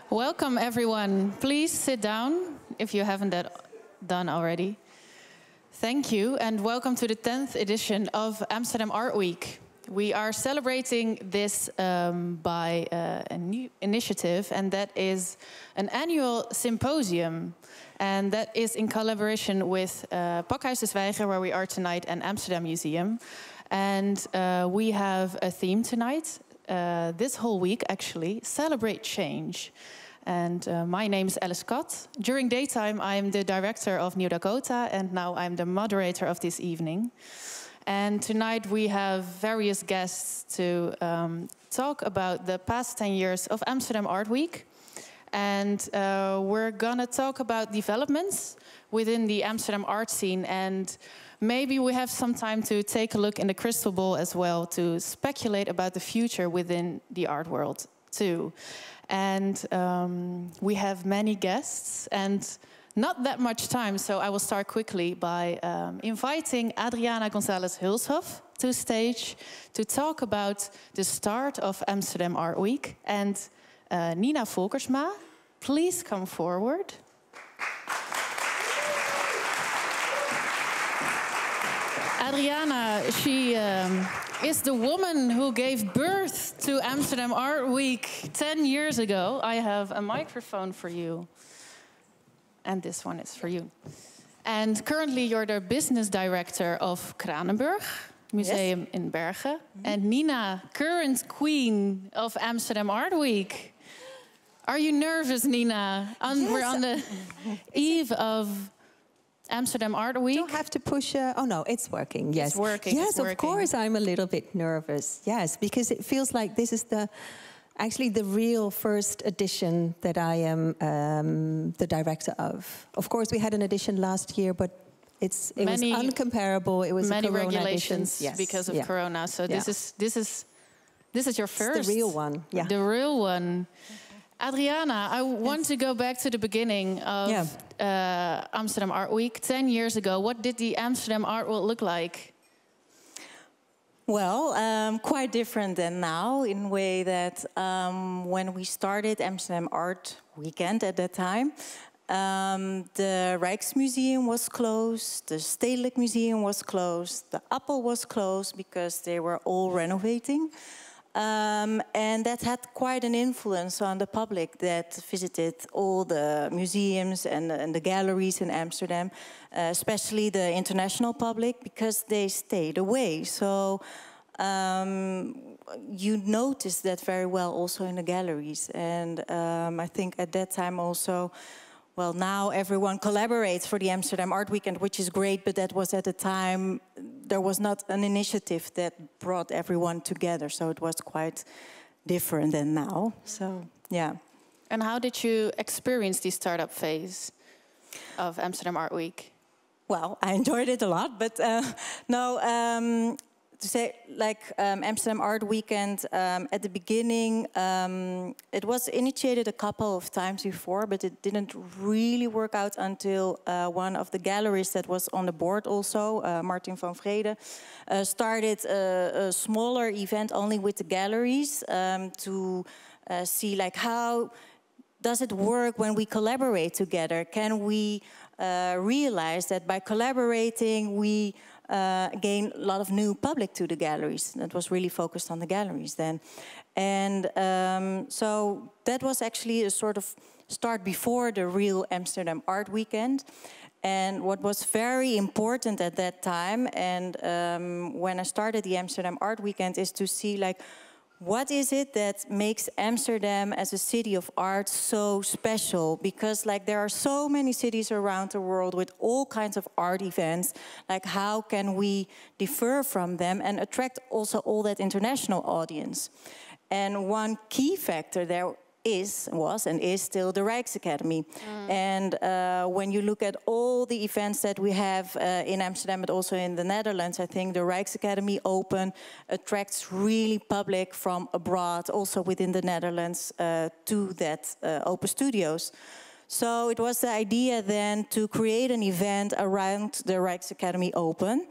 Welcome, everyone. Please sit down if you haven't done already. Thank you, and welcome to the 10th edition of Amsterdam Art Week. We are celebrating this by a new initiative, and that is an annual symposium. And that is in collaboration with Pakhuis, Zwijger, where we are tonight, and Amsterdam Museum. And we have a theme tonight, this whole week actually, Celebrate Change. And my name is Alice Cott. During daytime, I'm the director of New Dakota, and now I'm the moderator of this evening. And tonight we have various guests to talk about the past 10 years of Amsterdam Art Week. And we're gonna talk about developments within the Amsterdam art scene, and maybe we have some time to take a look in the crystal ball as well to speculate about the future within the art world too. And we have many guests and not that much time, so I will start quickly by inviting Adriana González-Hulshoff to stage to talk about the start of Amsterdam Art Week. And Nina Volkersma, please come forward. Adriana, she is the woman who gave birth to Amsterdam Art Week 10 years ago. I have a microphone for you. And this one is for you. And currently you're the business director of Kranenburg Museum in Bergen. Mm-hmm. And Nina, current queen of Amsterdam Art Week. Are you nervous, Nina? Yes. We're on the eve of Amsterdam Art Week. Don't have to push. Oh no, it's working. Yes, it's working. Yes, it's working. Of course, I'm a little bit nervous. Yes, because it feels like this is actually the real first edition that I am the director of. Of course, we had an edition last year, but it was uncomparable. It was many a Corona regulations edition. Yes. because of Corona. So this is your first. It's the real one. Yeah, the real one. Adriana, I want to go back to the beginning of Amsterdam Art Week 10 years ago. What did the Amsterdam art world look like? Well, quite different than now in a way that when we started Amsterdam Art Weekend at that time, the Rijksmuseum was closed, the Stedelijk Museum was closed, the Appel was closed because they were all renovating. And that had quite an influence on the public that visited all the museums and the galleries in Amsterdam, especially the international public, because they stayed away. So you noticed that very well also in the galleries. And I think at that time also, well, now everyone collaborates for the Amsterdam Art Weekend, which is great, but that was at the time, there was not an initiative that brought everyone together. So it was quite different than now. So, yeah. And how did you experience the startup phase of Amsterdam Art Week? Well, I enjoyed it a lot, but to say, like Amsterdam Art Weekend, at the beginning, it was initiated a couple of times before, but it didn't really work out until one of the galleries that was on the board also, Martin van Vrede, started a smaller event only with the galleries to see like how does it work when we collaborate together? Can we realize that by collaborating we gain a lot of new public to the galleries? That was really focused on the galleries then. And so that was actually a sort of start before the real Amsterdam Art Weekend. And what was very important at that time, and when I started the Amsterdam Art Weekend, is to see like, what is it that makes Amsterdam as a city of art so special? Because like there are so many cities around the world with all kinds of art events. Like how can we differ from them and attract also all that international audience? And one key factor there was and is still the Rijksacademy. And when you look at all the events that we have in Amsterdam, but also in the Netherlands, I think the Rijksacademy Open attracts really public from abroad, also within the Netherlands, to that open studios. So it was the idea then to create an event around the Rijksacademy Open.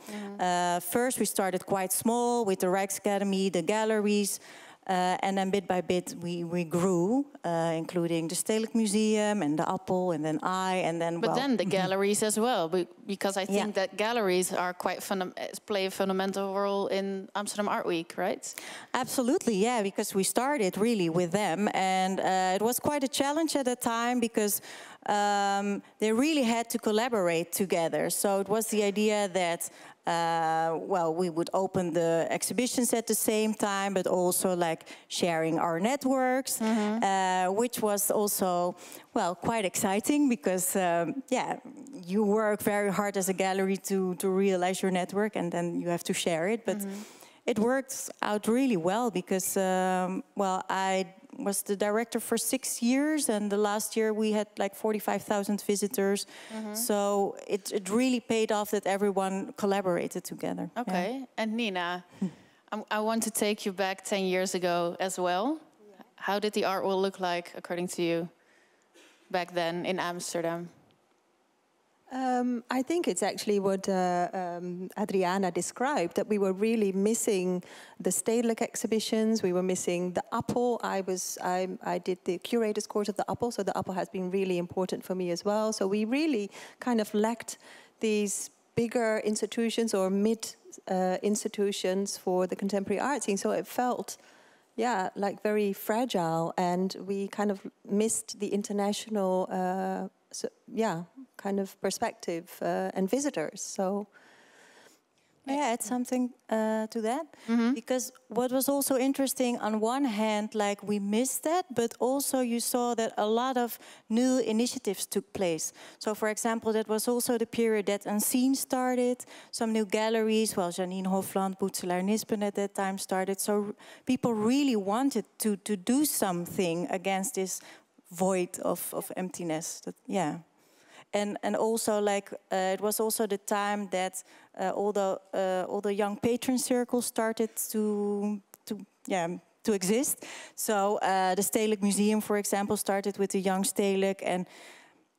First we started quite small with the Rijksacademy, the galleries, And then bit by bit we grew, including the Stedelijk Museum and the Appel, and then and then But then the galleries as well, because I think that galleries are play a fundamental role in Amsterdam Art Week, right? Absolutely, yeah, because we started really with them, and it was quite a challenge at the time because they really had to collaborate together. So it was the idea that well, we would open the exhibitions at the same time, but also like sharing our networks, which was also, well, quite exciting because, yeah, you work very hard as a gallery to realize your network, and then you have to share it. But it worked out really well because, well, I was the director for 6 years, and the last year we had like 45,000 visitors. So it really paid off that everyone collaborated together. Okay, yeah. And Nina, I want to take you back 10 years ago as well. Yeah. How did the art world look like, according to you, back then in Amsterdam? I think it's actually what Adriana described, that we were really missing the Stedelijk exhibitions, we were missing the Appel. I did the curator's course of the Appel, so the Appel has been really important for me as well. So we really kind of lacked these bigger institutions or institutions for the contemporary art scene. So it felt, yeah, like very fragile, and we kind of missed the international, kind of perspective and visitors. So, may I add something to that? Because what was also interesting, on one hand, like we missed that, but also you saw that a lot of new initiatives took place. So, for example, that was also the period that Unseen started, some new galleries, well, Janine Hofland, Boetselaar Nispen at that time started. So people really wanted to do something against this void of emptiness. That, yeah. And also, like, it was also the time that all the young patron circles started to exist. So the Stedelijk Museum, for example, started with the Young Stedelijk, and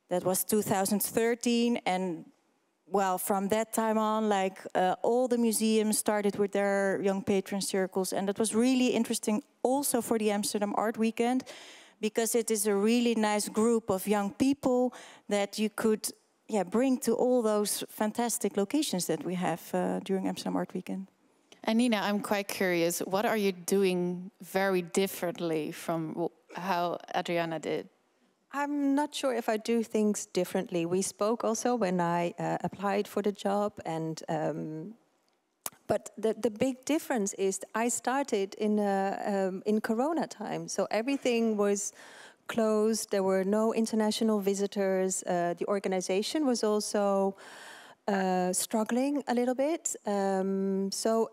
that was 2013. And well, from that time on, like all the museums started with their young patron circles, and that was really interesting also for the Amsterdam Art Weekend, because it is a really nice group of young people that you could bring to all those fantastic locations that we have during Amsterdam Art Weekend. And Nina, I'm quite curious, what are you doing very differently from how Adriana did? I'm not sure if I do things differently. We spoke also when I applied for the job, and but the big difference is I started in Corona time, so everything was closed. There were no international visitors. The organization was also struggling a little bit. So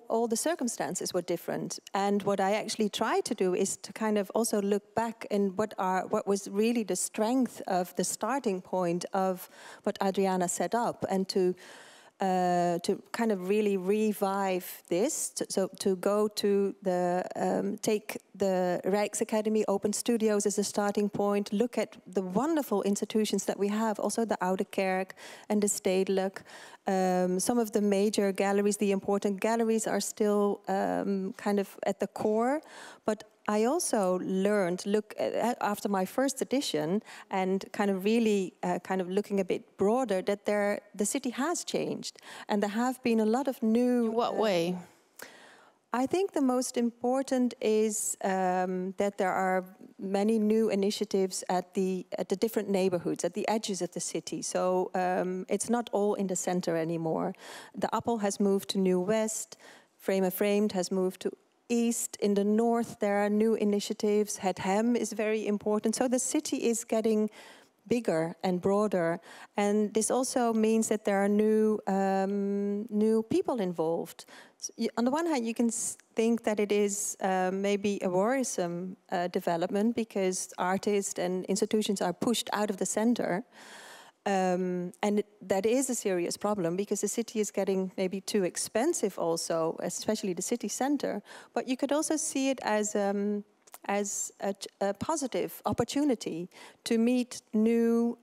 all the circumstances were different. And what I actually tried to do is to kind of also look back and what was really the strength of the starting point of what Adriana set up, and to kind of really revive this, so to go to take the Rijksacademy Open Studios as a starting point, look at the wonderful institutions that we have, also the Oude Kerk and the Stedelijk. Some of the major galleries, the important galleries, are still kind of at the core, but I also learned, after my first edition, and kind of really kind of looking a bit broader, that the city has changed, and there have been a lot of new... In what way? I think the most important is that there are many new initiatives at the different neighborhoods, at the edges of the city. So it's not all in the center anymore. The Appel has moved to New West, Frame of Framed has moved to East. In the north, there are new initiatives. Het Hem is very important. So the city is getting bigger and broader. And this also means that there are new people involved. So on the one hand, you can think that it is maybe a worrisome development, because artists and institutions are pushed out of the center. And that is a serious problem, because the city is getting maybe too expensive also, especially the city center. But you could also see it as a positive opportunity to meet new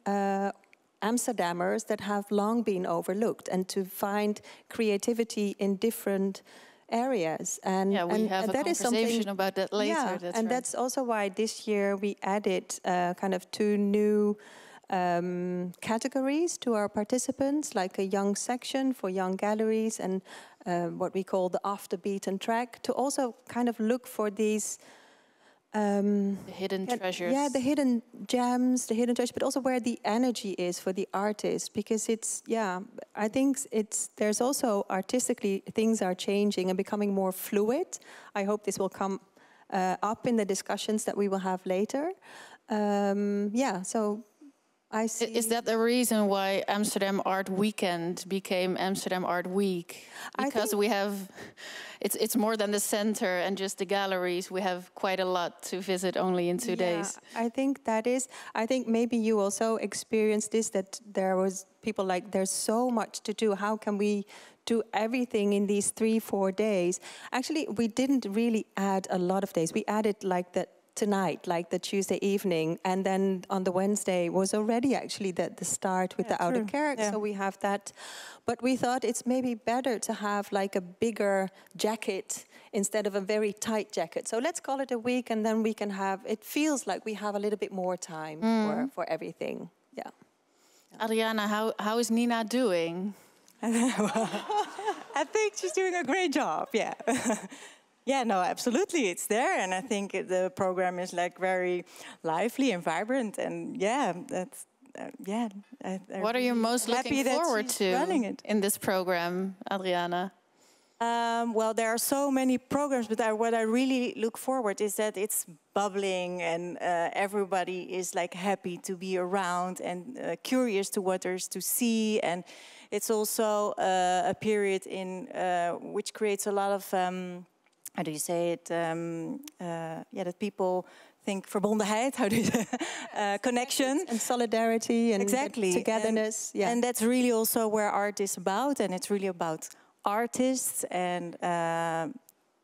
Amsterdammers that have long been overlooked, and to find creativity in different areas. And yeah, we have a that is conversation about that later. Yeah, that's and right. that's also why this year we added kind of 2 new categories to our participants, like a young section for young galleries and what we call the off the beaten track, to also kind of look for these the hidden treasures. Yeah, the hidden gems, the hidden treasures, but also where the energy is for the artist, because it's, yeah, I think there's also artistically things are changing and becoming more fluid. I hope this will come up in the discussions that we will have later. Yeah, so I see. Is that the reason why Amsterdam Art Weekend became Amsterdam Art Week? Because we have, it's more than the center and just the galleries. We have quite a lot to visit only in 2 days. I think that is, I think maybe you also experienced this, that there was people like, there's so much to do. How can we do everything in these 3-4 days? Actually, we didn't really add a lot of days. We added like tonight, like the Tuesday evening, and then on the Wednesday was already actually the start with the Oude Kerk, so we have that. But we thought it's maybe better to have like a bigger jacket instead of a very tight jacket. So let's call it a week, and then we can have, it feels like we have a little bit more time for everything. Yeah. Adriana, how is Nina doing? I think she's doing a great job, yeah. Yeah, no, absolutely, it's there, and I think the program is like very lively and vibrant, and yeah, that's yeah. What are you most looking forward to in this program, Adriana? Well, there are so many programs, but what I really look forward is that it's bubbling and everybody is like happy to be around and curious to what there's to see, and it's also a period in which creates a lot of. How do you say it? Yeah, that people think verbondenheid. How do you say connection and solidarity and exactly togetherness. And, and that's really also where art is about, and it's really about artists, and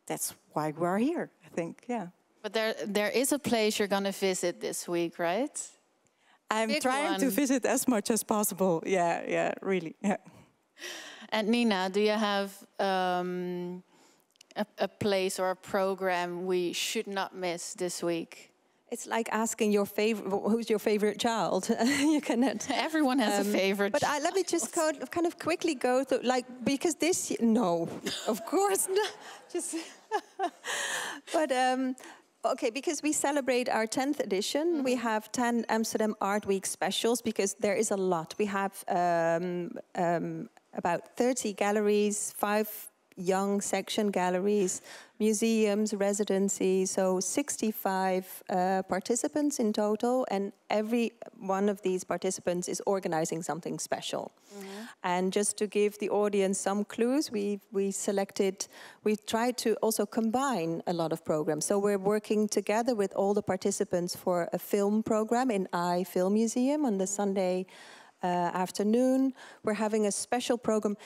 that's why we're here. I think, yeah. But there is a place you're going to visit this week, right? I'm trying to visit as much as possible. Yeah, really. Yeah. And Nina, do you have? A place or a program we should not miss this week? It's like asking your favorite, who's your favorite child? You cannot. Everyone has a favorite. But let me just kind of quickly go through, like, because this, no, of course not. Just, but okay, because we celebrate our 10th edition, we have 10 Amsterdam Art Week specials, because there is a lot. We have about 30 galleries, 5 young section galleries, museums, residencies, so 65 participants in total, and every one of these participants is organizing something special. And just to give the audience some clues, we tried to also combine a lot of programs. So we're working together with all the participants for a film program in Film Museum on the Sunday afternoon. We're having a special program.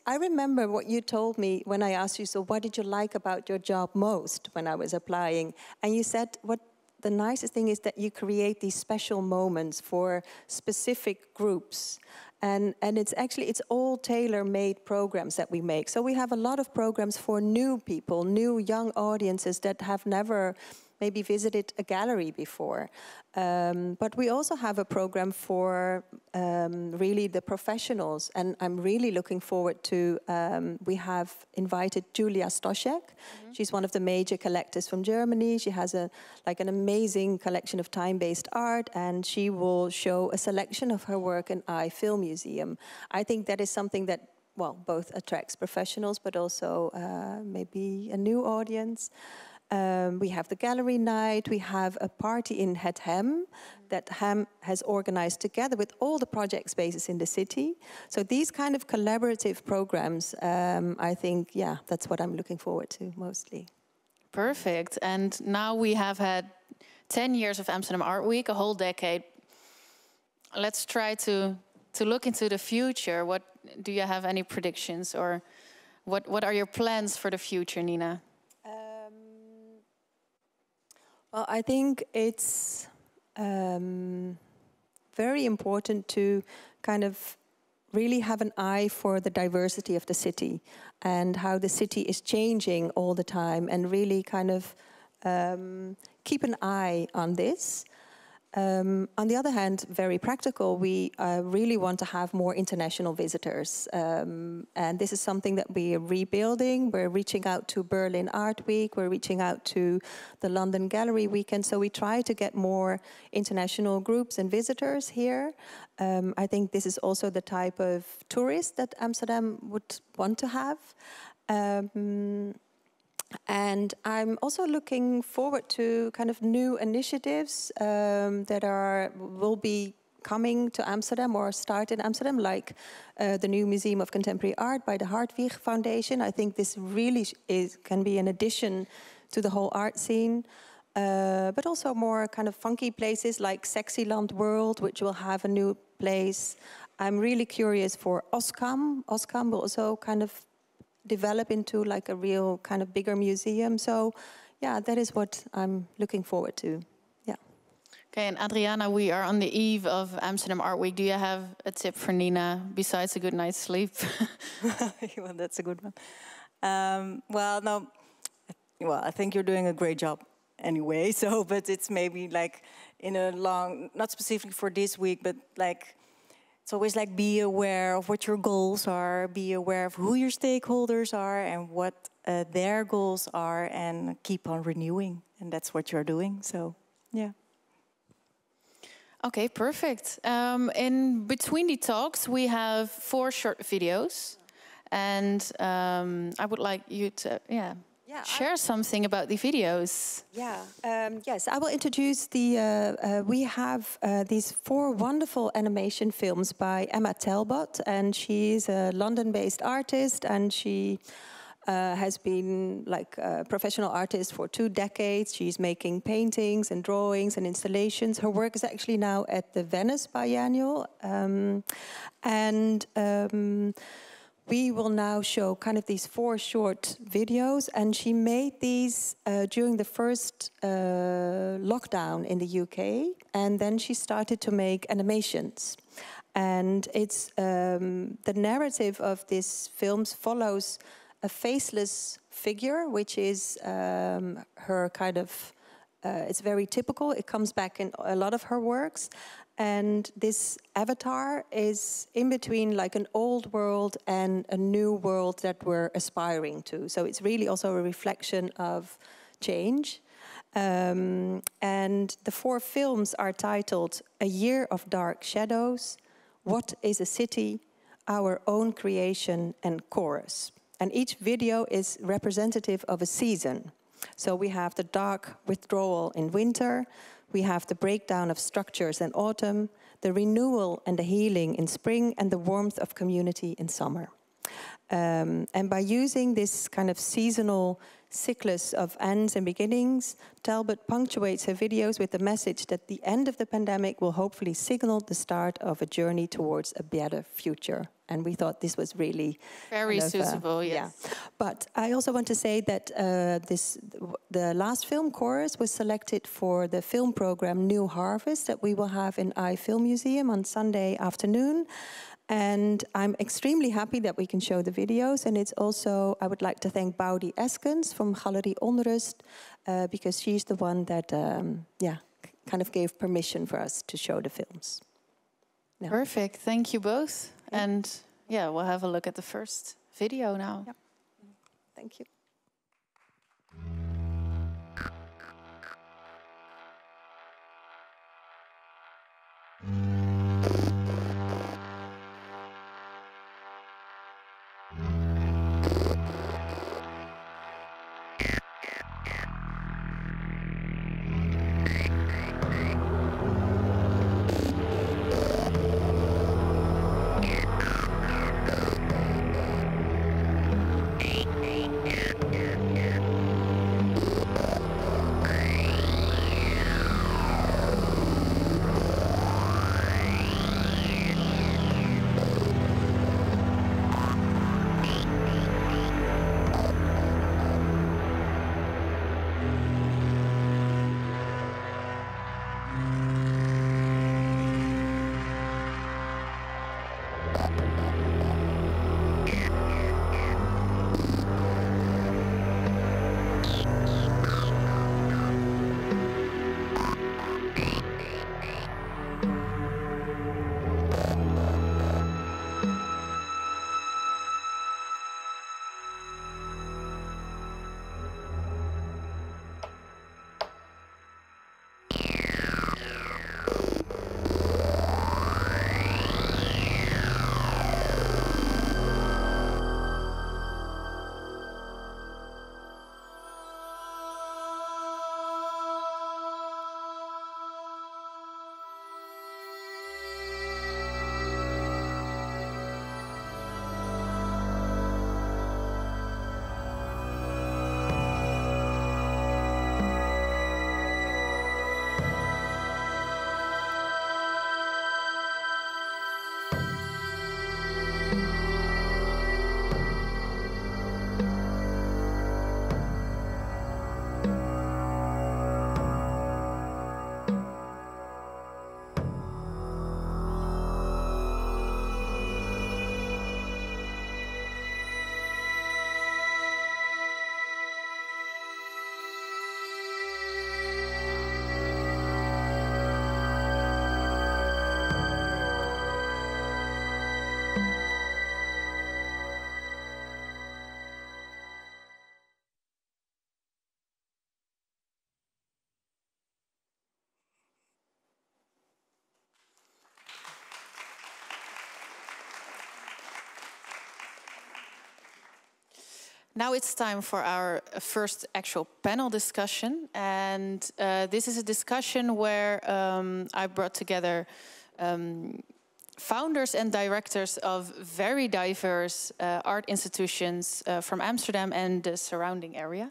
I remember what you told me when I asked you, so what did you like about your job most when I was applying? And you said, what the nicest thing is that you create these special moments for specific groups. And it's all tailor-made programs that we make. So we have a lot of programs for new people, new young audiences that have never maybe visited a gallery before. But we also have a program for really the professionals, and I'm really looking forward to, we have invited Julia Stoschek. She's one of the major collectors from Germany. She has an amazing collection of time-based art, and she will show a selection of her work in Film Museum. I think that is something that, well, both attracts professionals, but also maybe a new audience. We have the gallery night. We have a party in Het Hem that Hem has organized together with all the project spaces in the city. So these kind of collaborative programs, I think, yeah, that's what I'm looking forward to mostly. Perfect. And now we have had 10 years of Amsterdam Art Week, a whole decade. Let's try to look into the future. What do you have any predictions, or what are your plans for the future, Nina? Well, I think it's very important to kind of really have an eye for the diversity of the city and how the city is changing all the time, and really kind of keep an eye on this. On the other hand, very practical, we really want to have more international visitors. And this is something that we are rebuilding. We're reaching out to Berlin Art Week. We're reaching out to the London Gallery Weekend. So we try to get more international groups and visitors here. I think this is also the type of tourist that Amsterdam would want to have. And I'm also looking forward to kind of new initiatives that will be coming to Amsterdam or start in Amsterdam, like the new Museum of Contemporary Art by the Zwijger Foundation. I think this really can be an addition to the whole art scene. But also more kind of funky places like Sexyland World, which will have a new place. I'm really curious for Oskam. Oskam will also kind of develop into like a real kind of bigger museum. So yeah, that is what I'm looking forward to. Yeah. Okay, and Adriana, we are on the eve of Amsterdam Art Week. Do you have a tip for Nina besides a good night's sleep? Well, that's a good one. Well, I think you're doing a great job anyway. So, but it's maybe like in a long, not specifically for this week, but like, it's always like be aware of what your goals are, be aware of who your stakeholders are and what their goals are, and keep on renewing. And that's what you're doing, so yeah. Okay, perfect. In between the talks, we have 4 short videos. And I would like you to, share something about the videos. Yes, I will introduce we have these 4 wonderful animation films by Emma Talbot, and she's a London-based artist, and she has been like a professional artist for 2 decades. She's making paintings and drawings and installations. Her work is actually now at the Venice Biennial. We will now show kind of these 4 short videos, and she made these during the first lockdown in the UK, and then she started to make animations. And it's the narrative of these films follows a faceless figure, which is her kind of, it's very typical. It comes back in a lot of her works. And this avatar is in between like an old world and a new world that we're aspiring to. So it's really also a reflection of change. And the 4 films are titled A Year of Dark Shadows, What is a City, Our Own Creation, and Chorus. And each video is representative of a season. So we have the dark withdrawal in winter, we have the breakdown of structures in autumn, the renewal and the healing in spring, and the warmth of community in summer. And by using this kind of seasonal cyclus of ends and beginnings, Talbot punctuates her videos with the message that the end of the pandemic will hopefully signal the start of a journey towards a better future. And we thought this was really very suitable, yes. Yeah. But I also want to say that the last film, Chorus, was selected for the film program New Harvest that we will have in iFilm Museum on Sunday afternoon. And I'm extremely happy that we can show the videos. And it's also, I would like to thank Boudi Eskens from Galerie Onrust, because she's the one that, kind of gave permission for us to show the films. Yeah. Perfect, thank you both. Yeah. And yeah, we'll have a look at the first video now. Yeah. Thank you. Now it's time for our first actual panel discussion. And this is a discussion where I brought together founders and directors of very diverse art institutions from Amsterdam and the surrounding area.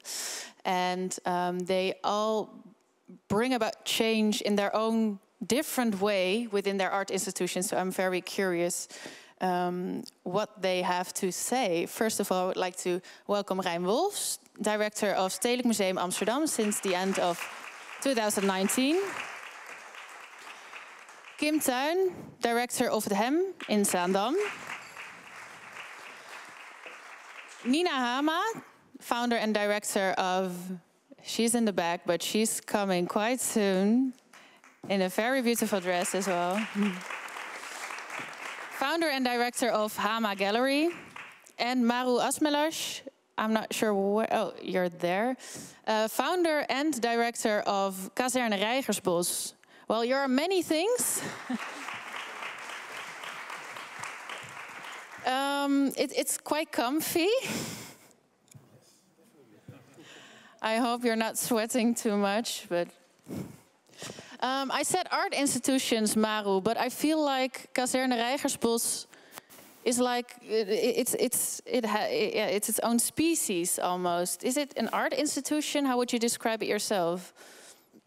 And they all bring about change in their own different way within their art institutions. So I'm very curious what they have to say. First of all, I would like to welcome Rijn Wolfs, director of Stedelijk Museum Amsterdam since the end of 2019. Kim Tuin, director of the Hem in Zaandam. Nina Hama, founder and director of, she's in the back, but she's coming quite soon in a very beautiful dress as well. Founder and director of Hama Gallery. And Maru Asmelash, I'm not sure where, oh, you're there. Founder and director of Kazerne Rijgersbos. Well, you're many things. It's quite comfy. I hope you're not sweating too much, but I said art institutions, Maru, but I feel like Kazerne Rijgersbos is like it's its own species almost. Is it an art institution? How would you describe it yourself?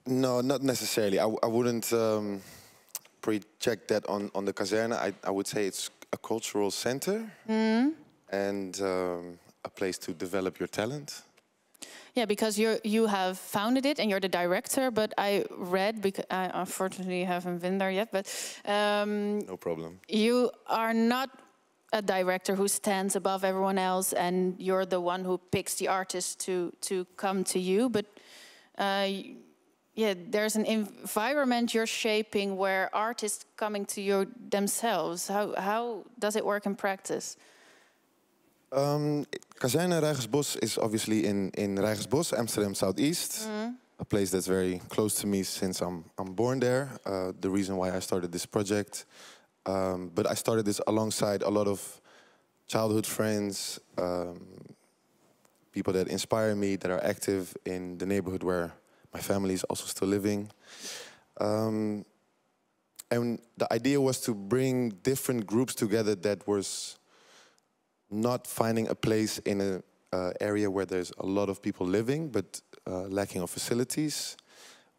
No, not necessarily. I wouldn't project that on the Kazerne. I would say it's a cultural center and a place to develop your talent. Yeah, because you have founded it and you're the director, but I read, because I unfortunately haven't been there yet, but no problem. You are not a director who stands above everyone else and you're the one who picks the artists to come to you, but yeah, there's an environment you're shaping where artists coming to you themselves. How does it work in practice? Kazerne Rijgersbos is obviously in Rijgersbos, Amsterdam Southeast, a place that's very close to me since I'm born there. The reason why I started this project, but I started this alongside a lot of childhood friends, people that inspire me, that are active in the neighborhood where my family is also still living. And the idea was to bring different groups together that was not finding a place in an area where there's a lot of people living, but lacking of facilities,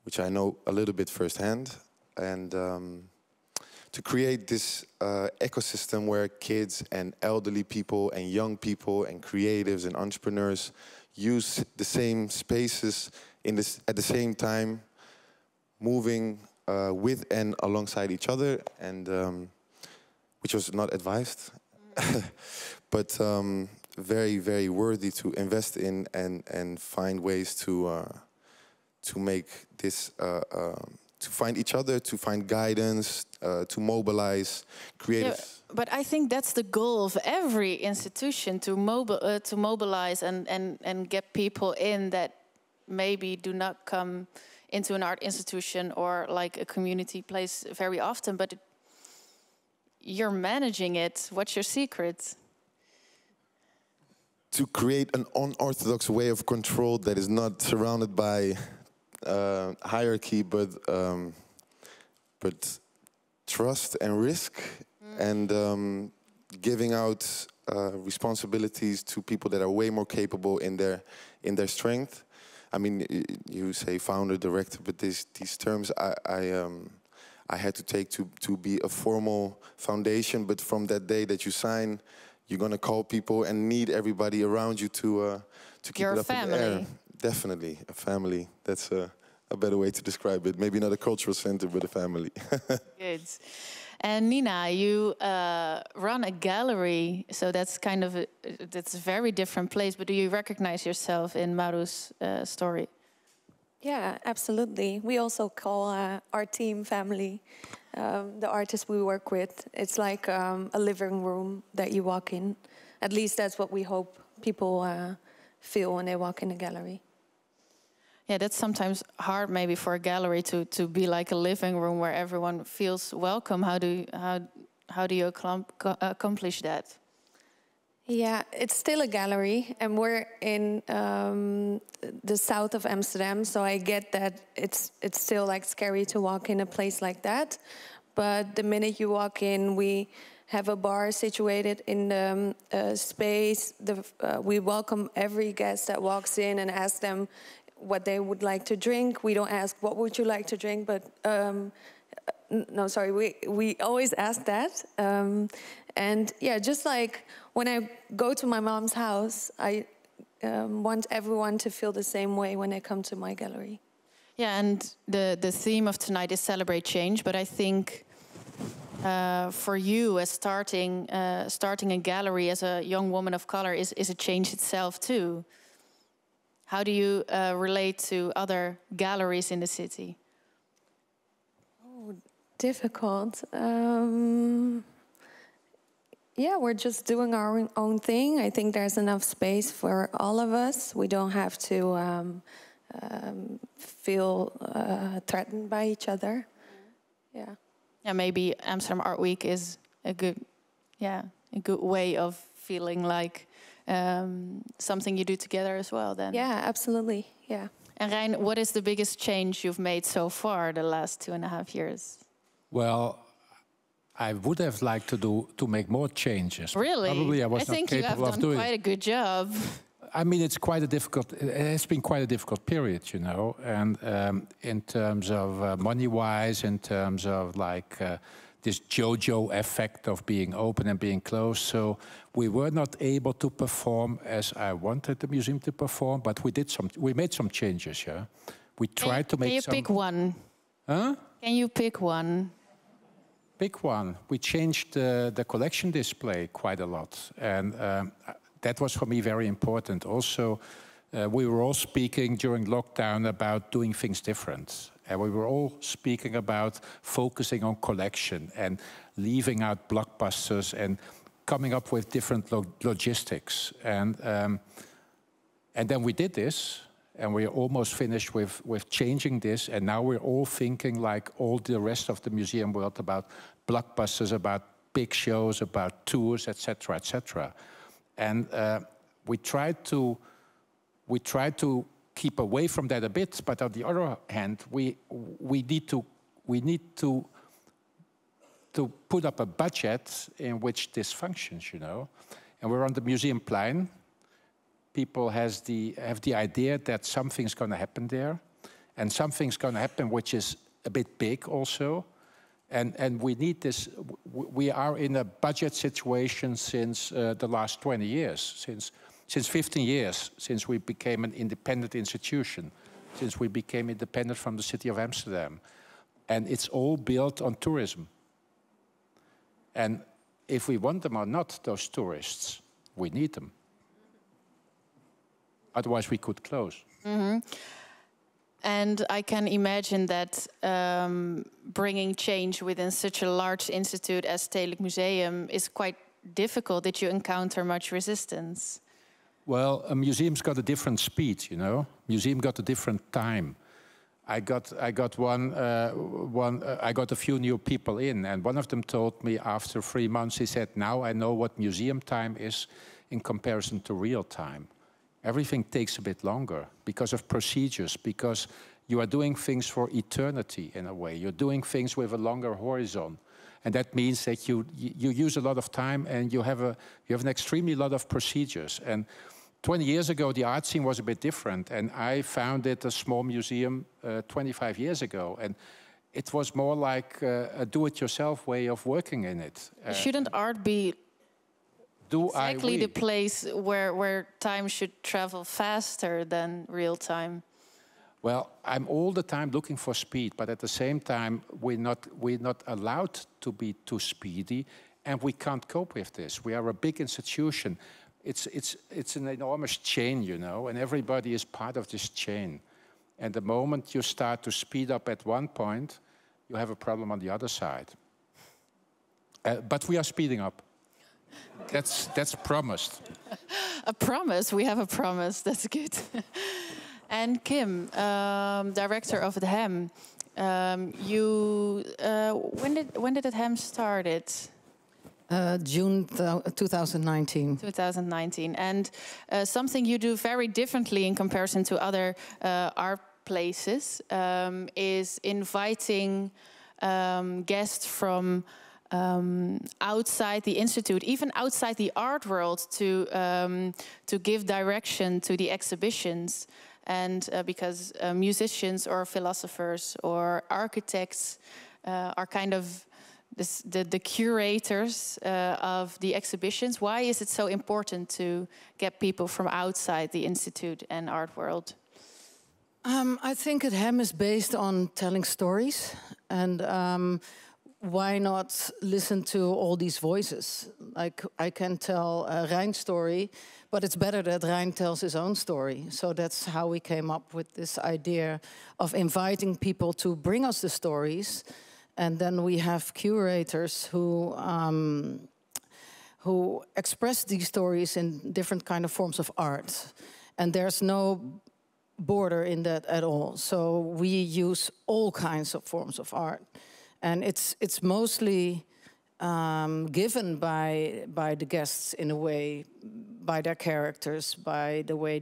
which I know a little bit firsthand. And to create this ecosystem where kids and elderly people and young people and creatives and entrepreneurs use the same spaces at the same time, moving with and alongside each other, and which was not advised. But very, very worthy to invest in and find ways to make this, to find each other, to find guidance, to mobilize creative. Yeah, but I think that's the goal of every institution, to mobilize and get people in that maybe do not come into an art institution or like a community place very often, but you're managing it. What's your secret? To create an unorthodox way of control that is not surrounded by hierarchy, but trust and risk, and giving out responsibilities to people that are way more capable in their strength. I mean, you say founder, director, but these terms I had to take to be a formal foundation. But from that day that you sign, you're gonna call people and need everybody around you to keep it up in the air. Definitely, a family. That's a better way to describe it. Maybe not a cultural center, but a family. Good. And Nina, you run a gallery, so that's kind of that's a very different place. But do you recognize yourself in Maru's story? Yeah, absolutely. We also call our team family. The artists we work with, it's like a living room that you walk in. At least that's what we hope people feel when they walk in the gallery. Yeah, that's sometimes hard maybe for a gallery to be like a living room where everyone feels welcome. How do you accomplish that? Yeah, it's still a gallery, and we're in the south of Amsterdam, so I get that it's still like scary to walk in a place like that. But the minute you walk in, we have a bar situated in the space. We welcome every guest that walks in and ask them what they would like to drink. We don't ask, what would you like to drink? But, no, sorry, we always ask that. And yeah, just like when I go to my mom's house, I want everyone to feel the same way when they come to my gallery. Yeah, and the theme of tonight is Celebrate Change, but I think for you as starting a gallery as a young woman of color is a change itself too. How do you relate to other galleries in the city? Oh, difficult. Yeah, we're just doing our own thing. I think there's enough space for all of us. We don't have to feel threatened by each other. Yeah. Yeah, maybe Amsterdam Art Week is a good way of feeling like something you do together as well. Then. Yeah, absolutely. Yeah. And Rijn, what is the biggest change you've made so far the last 2.5 years? Well, I would have liked to make more changes. Really? Probably I was I think not you have capable of done doing. quite a good job. I mean, it has been quite a difficult period, you know, and in terms of money-wise, in terms of like this JoJo effect of being open and being closed. So we were not able to perform as I wanted the museum to perform, but we made some changes, yeah. We tried to make some... Can you pick one? Huh? Can you pick one? Pick one. We changed the collection display quite a lot, and that was for me very important. Also, we were all speaking during lockdown about doing things different, and we were all speaking about focusing on collection and leaving out blockbusters and coming up with different logistics. And then we did this. And we're almost finished with changing this. And now we're all thinking like all the rest of the museum world about blockbusters, about big shows, about tours, etc., etc. And we tried to keep away from that a bit. But on the other hand, we need to put up a budget in which this functions, you know. And we're on the Museumplein. People have the idea that something's going to happen there, and something's going to happen which is a bit big also, and we need this. We are in a budget situation since the last 20 years, since 15 years, since we became an independent institution, since we became independent from the city of Amsterdam, and it's all built on tourism. And if we want them or not, those tourists, we need them. Otherwise, we could close. Mm-hmm. And I can imagine that bringing change within such a large institute as Stedelijk Museum is quite difficult. Did you encounter much resistance? Well, a museum's got a different speed, you know. Museum got a different time. I got a few new people in, and one of them told me after 3 months, he said, "Now I know what museum time is in comparison to real time." Everything takes a bit longer because of procedures, because you are doing things for eternity in a way. You're doing things with a longer horizon. And that means that you use a lot of time and you have an extremely lot of procedures. And 20 years ago, the art scene was a bit different. And I founded a small museum 25 years ago. And it was more like a do-it-yourself way of working in it. Shouldn't art be exactly the place where time should travel faster than real time? Well, I'm all the time looking for speed, but at the same time, we're not allowed to be too speedy, and we can't cope with this. We are a big institution. It's an enormous chain, you know, and everybody is part of this chain. And the moment you start to speed up at one point, you have a problem on the other side. But we are speeding up. That's promised. A promise? We have a promise. That's good. And Kim, director of the HEM, when did the HEM started? June 2019. 2019. And something you do very differently in comparison to other art places is inviting guests from outside the institute, even outside the art world, to give direction to the exhibitions. And because musicians or philosophers or architects are kind of the curators of the exhibitions. Why is it so important to get people from outside the institute and art world? I think at HEM is based on telling stories, and why not listen to all these voices? Like, I can tell a Rijn story, but it's better that Rijn tells his own story. So that's how we came up with this idea of inviting people to bring us the stories. And then we have curators who express these stories in different kind of forms of art. And there's no border in that at all. So we use all kinds of forms of art. And it's mostly given by the guests in a way, by their characters, by the way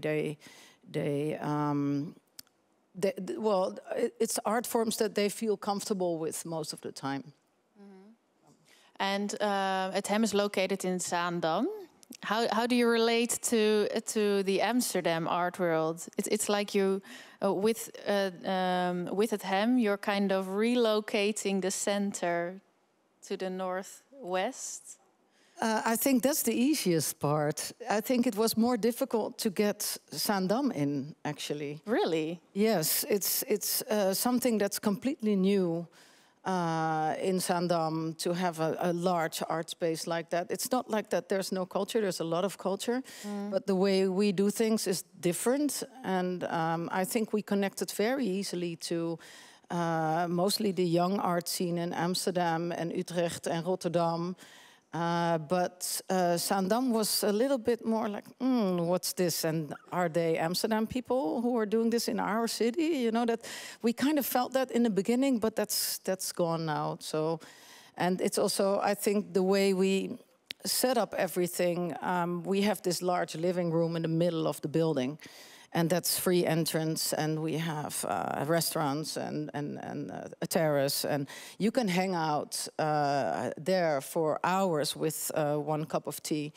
well, it's art forms that they feel comfortable with most of the time. Mm-hmm. And het HEM is located in Zaandam. How do you relate to the Amsterdam art world? It's like you, with het HEM, you're kind of relocating the center to the northwest. I think that's the easiest part. I think it was more difficult to get Zaandam in, actually. Really? Yes, it's something that's completely new in Zaandam to have a large art space like that. It's not like that there's no culture, there's a lot of culture, but the way we do things is different. And I think we connected very easily to mostly the young art scene in Amsterdam and Utrecht and Rotterdam. But Zaandam was a little bit more like, what's this? And are they Amsterdam people who are doing this in our city? You know, that we kind of felt that in the beginning, but that's gone now. So, and it's also, I think, the way we set up everything. We have this large living room in the middle of the building, and that's free entrance, and we have restaurants and a terrace, and you can hang out there for hours with 1 cup of tea.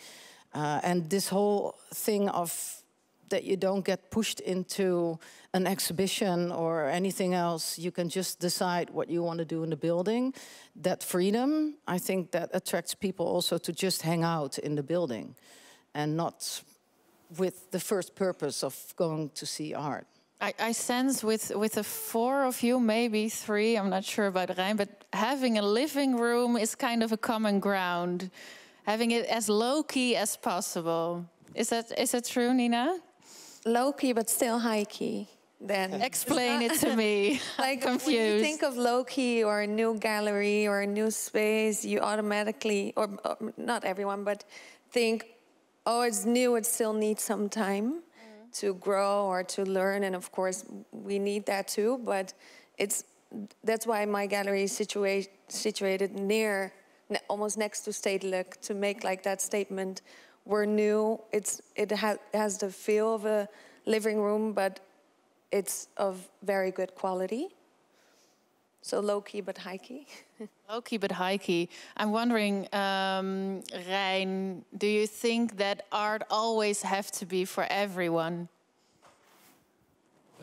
And this whole thing of that you don't get pushed into an exhibition or anything else, you can just decide what you want to do in the building. That freedom, I think that attracts people also to just hang out in the building and not with the first purpose of going to see art. I sense with the 4 of you, maybe 3, I'm not sure about Rijn, but having a living room is kind of a common ground. Having it as low-key as possible. Is that true, Nina? Low-key, but still high-key. Then explain it to me. Like, I'm confused. when you think of low-key or a new gallery or a new space, you automatically, or not everyone, but think, oh, it's new, it still needs some time to grow or to learn. And of course, we need that too, but that's why my gallery is situated near, almost next to Stedelijk, to make like that statement. We're new, it has the feel of a living room, but it's of very good quality. So low-key but high-key. Low-key but high-key. I'm wondering, Rijn, do you think that art always have to be for everyone?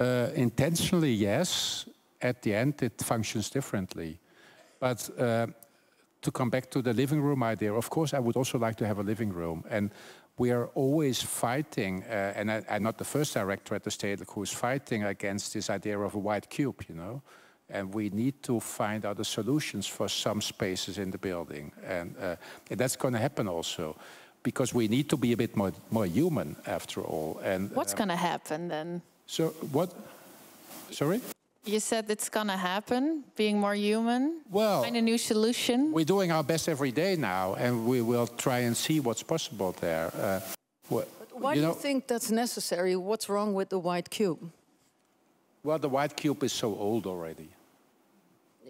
Intentionally, yes. At the end, it functions differently. But to come back to the living room idea, of course, I would also like to have a living room. And we are always fighting, and I'm not the first director at the Stedelijk who is fighting against this idea of a white cube, you know. And we need to find other solutions for some spaces in the building. And that's going to happen also, because we need to be a bit more human, after all. And what's going to happen then? So what? Sorry? You said it's going to happen, being more human, well, find a new solution. We're doing our best every day now, and we will try and see what's possible there. But why do you think that's necessary? What's wrong with the white cube? Well, the white cube is so old already.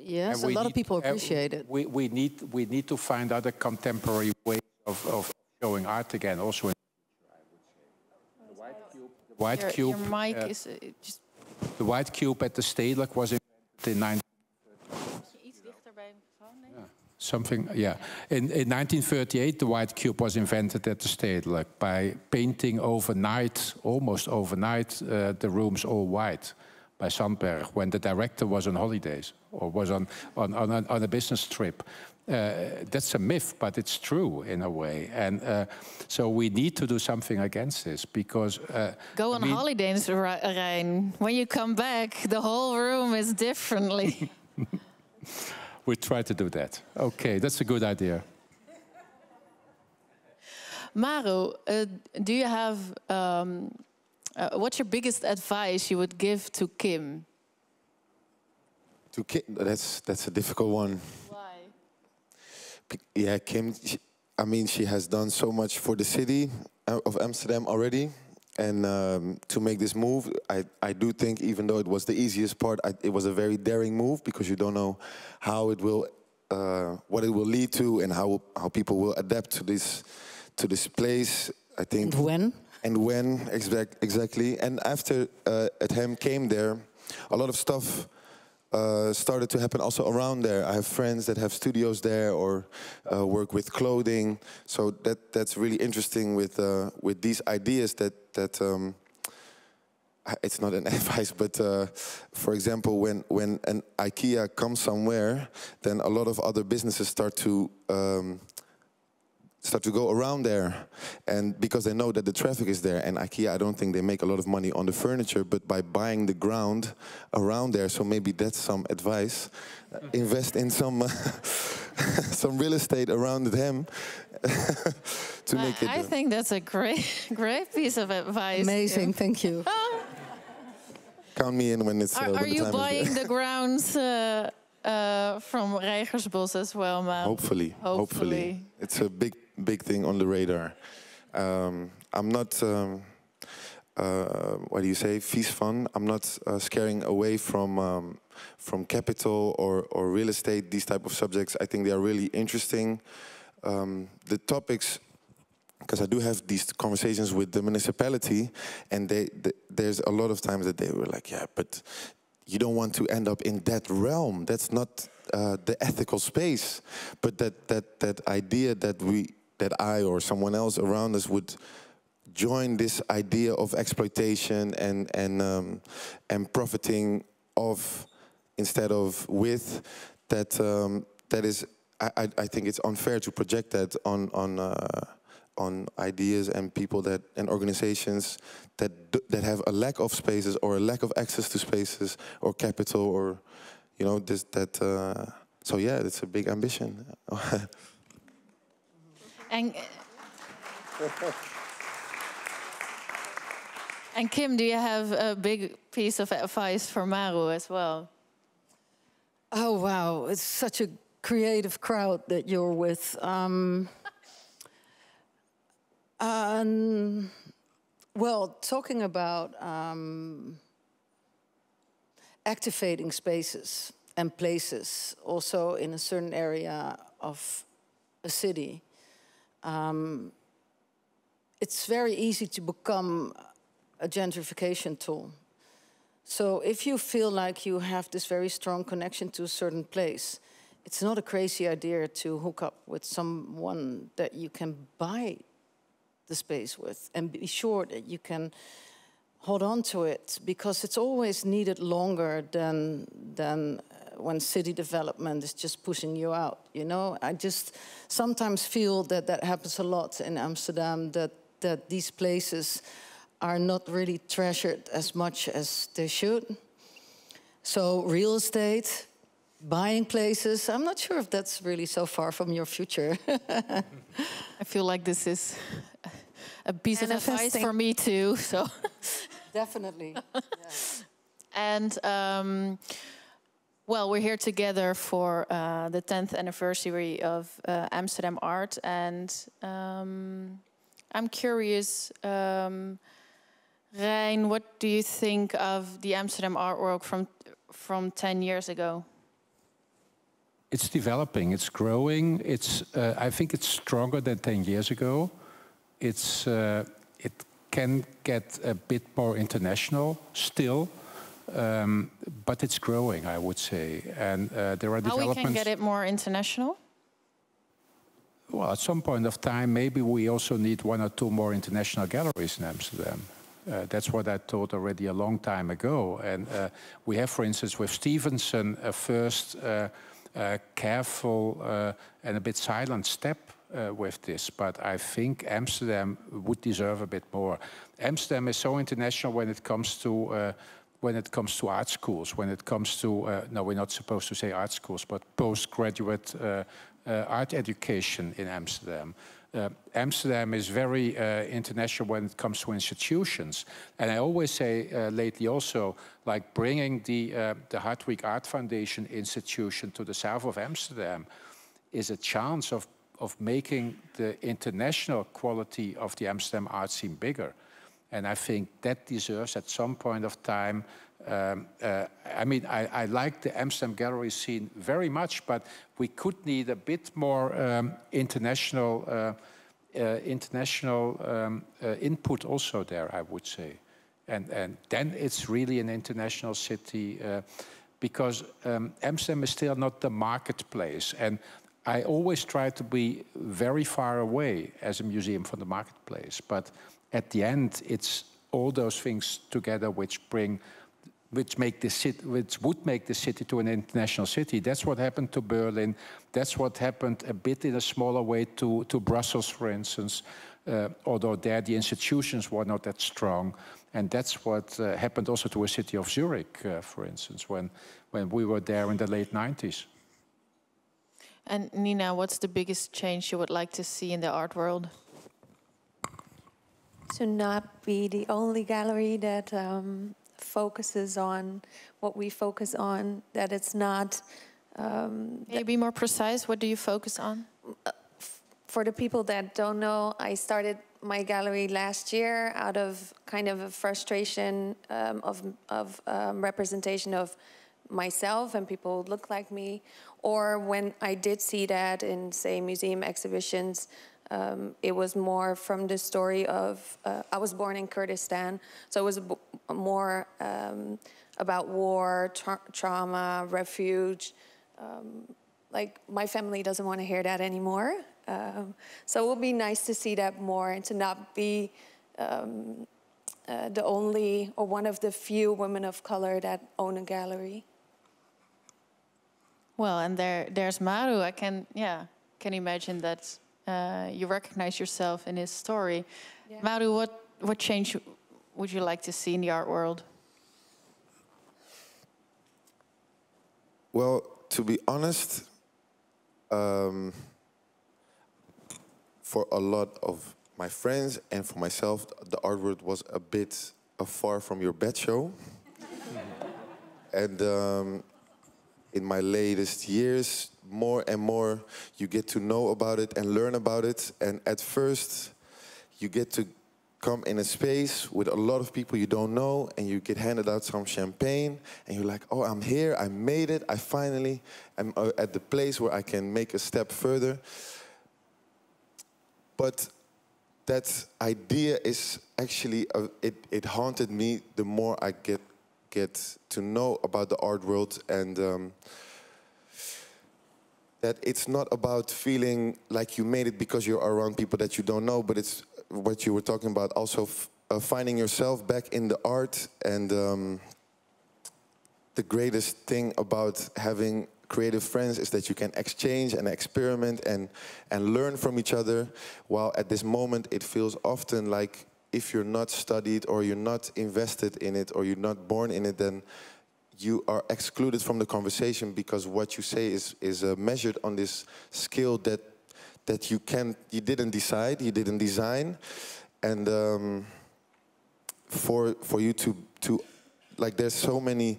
Yes, a lot of people appreciate it. We need to find other contemporary ways of showing art again. Also, in the white cube. Your mic is just. The white cube at the Stedelijk was invented in 19. Something, yeah. In 1938, the white cube was invented at the Stedelijk by painting overnight, almost overnight, the rooms all white by Sandberg when the director was on holidays or was on a business trip. That's a myth, but it's true in a way. And so we need to do something against this because... Go on holidays, Rijn. When you come back, the whole room is differently. We try to do that. Okay, that's a good idea. Maru, do you have... what's your biggest advice you would give to Kim? To Kim, that's a difficult one. Yeah, Kim, I mean, she has done so much for the city of Amsterdam already. And to make this move, I do think, even though it was the easiest part, it was a very daring move because you don't know how it will, what it will lead to and how people will adapt to this place, I think. And when? Exactly. And after Hem came there, a lot of stuff started to happen also around there. I have friends that have studios there or work with clothing. So that's really interesting with these ideas that it's not an advice, but for example, when an IKEA comes somewhere, then a lot of other businesses start to go around there, and because they know that the traffic is there. And IKEA, I don't think they make a lot of money on the furniture, but by buying the ground around there. So maybe that's some advice. Invest in some some real estate around them to make it. I think that's a great piece of advice. Amazing, thank you. Count me in when it's. Are you buying the grounds? From Rijgersbos as well, ma'am. Hopefully. It's a big thing on the radar. I'm not, what do you say, vies van. I'm not scaring away from capital or real estate, these type of subjects. I think they are really interesting. The topics, because I do have these conversations with the municipality, and there's a lot of times that they were like, yeah, but you don't want to end up in that realm. That's not the ethical space. But that idea that I or someone else around us would join this idea of exploitation and profiting of instead of with, that is, I think it's unfair to project that on ideas and people and organizations that have a lack of spaces or a lack of access to spaces or capital or, you know, so yeah, it's a big ambition. And Kim, do you have a big piece of advice for Maru as well? Oh wow, it's such a creative crowd that you're with. Well, talking about activating spaces and places, also in a certain area of a city, it's very easy to become a gentrification tool. So if you feel like you have this very strong connection to a certain place, it's not a crazy idea to hook up with someone that you can buy the space with and be sure that you can hold on to it, because it's always needed longer than when city development is just pushing you out, you know? I just sometimes feel that happens a lot in Amsterdam, that these places are not really treasured as much as they should. So real estate, buying places, I'm not sure if that's really so far from your future. I feel like this is a piece of advice for me too. So definitely. Yeah. And well, we're here together for the 10th anniversary of Amsterdam Art, and I'm curious, Rijn, what do you think of the Amsterdam artwork from 10 years ago? it's developing, it's growing. It's, I think it's stronger than 10 years ago. It's, it can get a bit more international still, but it's growing, I would say. And there are developments. How we can get it more international? Well, at some point of time, maybe we also need 1 or 2 more international galleries in Amsterdam. That's what I thought already a long time ago. And we have, for instance, with Stevenson, a first careful and a bit silent step with this. But I think Amsterdam would deserve a bit more. Amsterdam is so international when it comes to art schools, when it comes to, no, we're not supposed to say art schools, but postgraduate art education in Amsterdam. Amsterdam is very international when it comes to institutions. And I always say lately also, like bringing the Hartwig Art Foundation institution to the south of Amsterdam is a chance of making the international quality of the Amsterdam art scene bigger. And I think that deserves at some point of time, I mean, I like the Amsterdam gallery scene very much, but we could need a bit more international input also there, I would say. And then it's really an international city because Amsterdam is still not the marketplace. And I always try to be very far away as a museum from the marketplace. But at the end, it's all those things together which would make the city to an international city. That's what happened to Berlin. That's what happened a bit in a smaller way to Brussels, for instance, although there the institutions were not that strong. And that's what happened also to a city of Zurich, for instance, when we were there in the late 90s. And Nina, what's the biggest change you would like to see in the art world? To not be the only gallery that focuses on what we focus on, that it's not... Can you be more precise? What do you focus on? For the people that don't know, I started my gallery last year out of kind of a frustration of representation of myself and people who look like me. Or when I did see that in, say, museum exhibitions, it was more from the story of, I was born in Kurdistan, so it was more about war, trauma, refuge. Like, my family doesn't want to hear that anymore. So it would be nice to see that more and to not be the only or one of the few women of color that own a gallery. Well, and there's Maru. I can imagine that you recognize yourself in his story. Yeah. Maru, what change would you like to see in the art world? Well, to be honest, for a lot of my friends and for myself, the art world was a bit a far from your bed show. And in my latest years, more and more you get to know about it and learn about it. And at first, you get to come in a space with a lot of people you don't know, and you get handed out some champagne, and you're like, oh, I'm here, I made it, I finally am at the place where I can make a step further. But that idea is actually, it haunted me the more I get to know about the art world, and that it's not about feeling like you made it because you're around people that you don't know, but it's what you were talking about, also finding yourself back in the art. And the greatest thing about having creative friends is that you can exchange and experiment and learn from each other, while at this moment it feels often like if you're not studied or you're not invested in it or you're not born in it, then you are excluded from the conversation because what you say is measured on this scale that you didn't decide, you didn't design. And for you to like, there's so many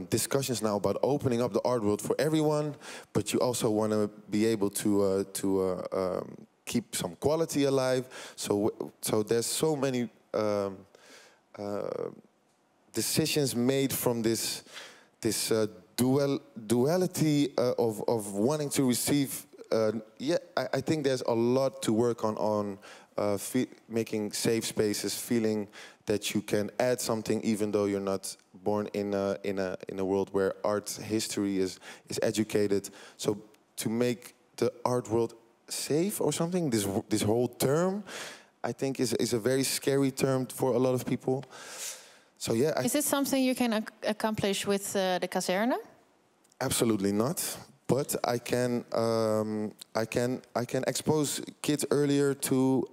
discussions now about opening up the art world for everyone, but you also want to be able to keep some quality alive. So there's so many decisions made from this duality of wanting to receive. Yeah, I think there's a lot to work on making safe spaces, feeling that you can add something even though you're not born in a world where art history is educated. So to make the art world safe or something, this whole term, I think is a very scary term for a lot of people. So yeah. Is it something you can accomplish with the Kazerne? Absolutely not. But I can expose kids earlier to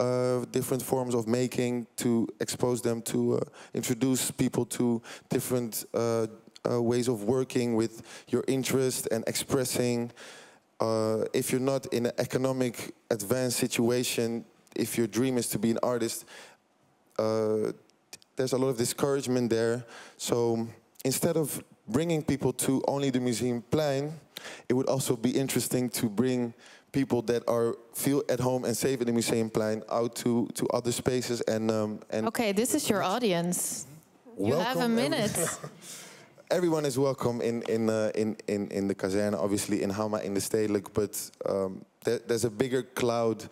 different forms of making, to expose them to introduce people to different ways of working with your interest and expressing. If you're not in an economic advanced situation, if your dream is to be an artist, there's a lot of discouragement there. So instead of bringing people to only the Museumplein, it would also be interesting to bring people that feel at home and safe in the Museumplein out to other spaces and okay, this is your audience. You have a minute. Everyone is welcome in the Kazerne, obviously in Hamma, in the Stedelijk, but there's a bigger cloud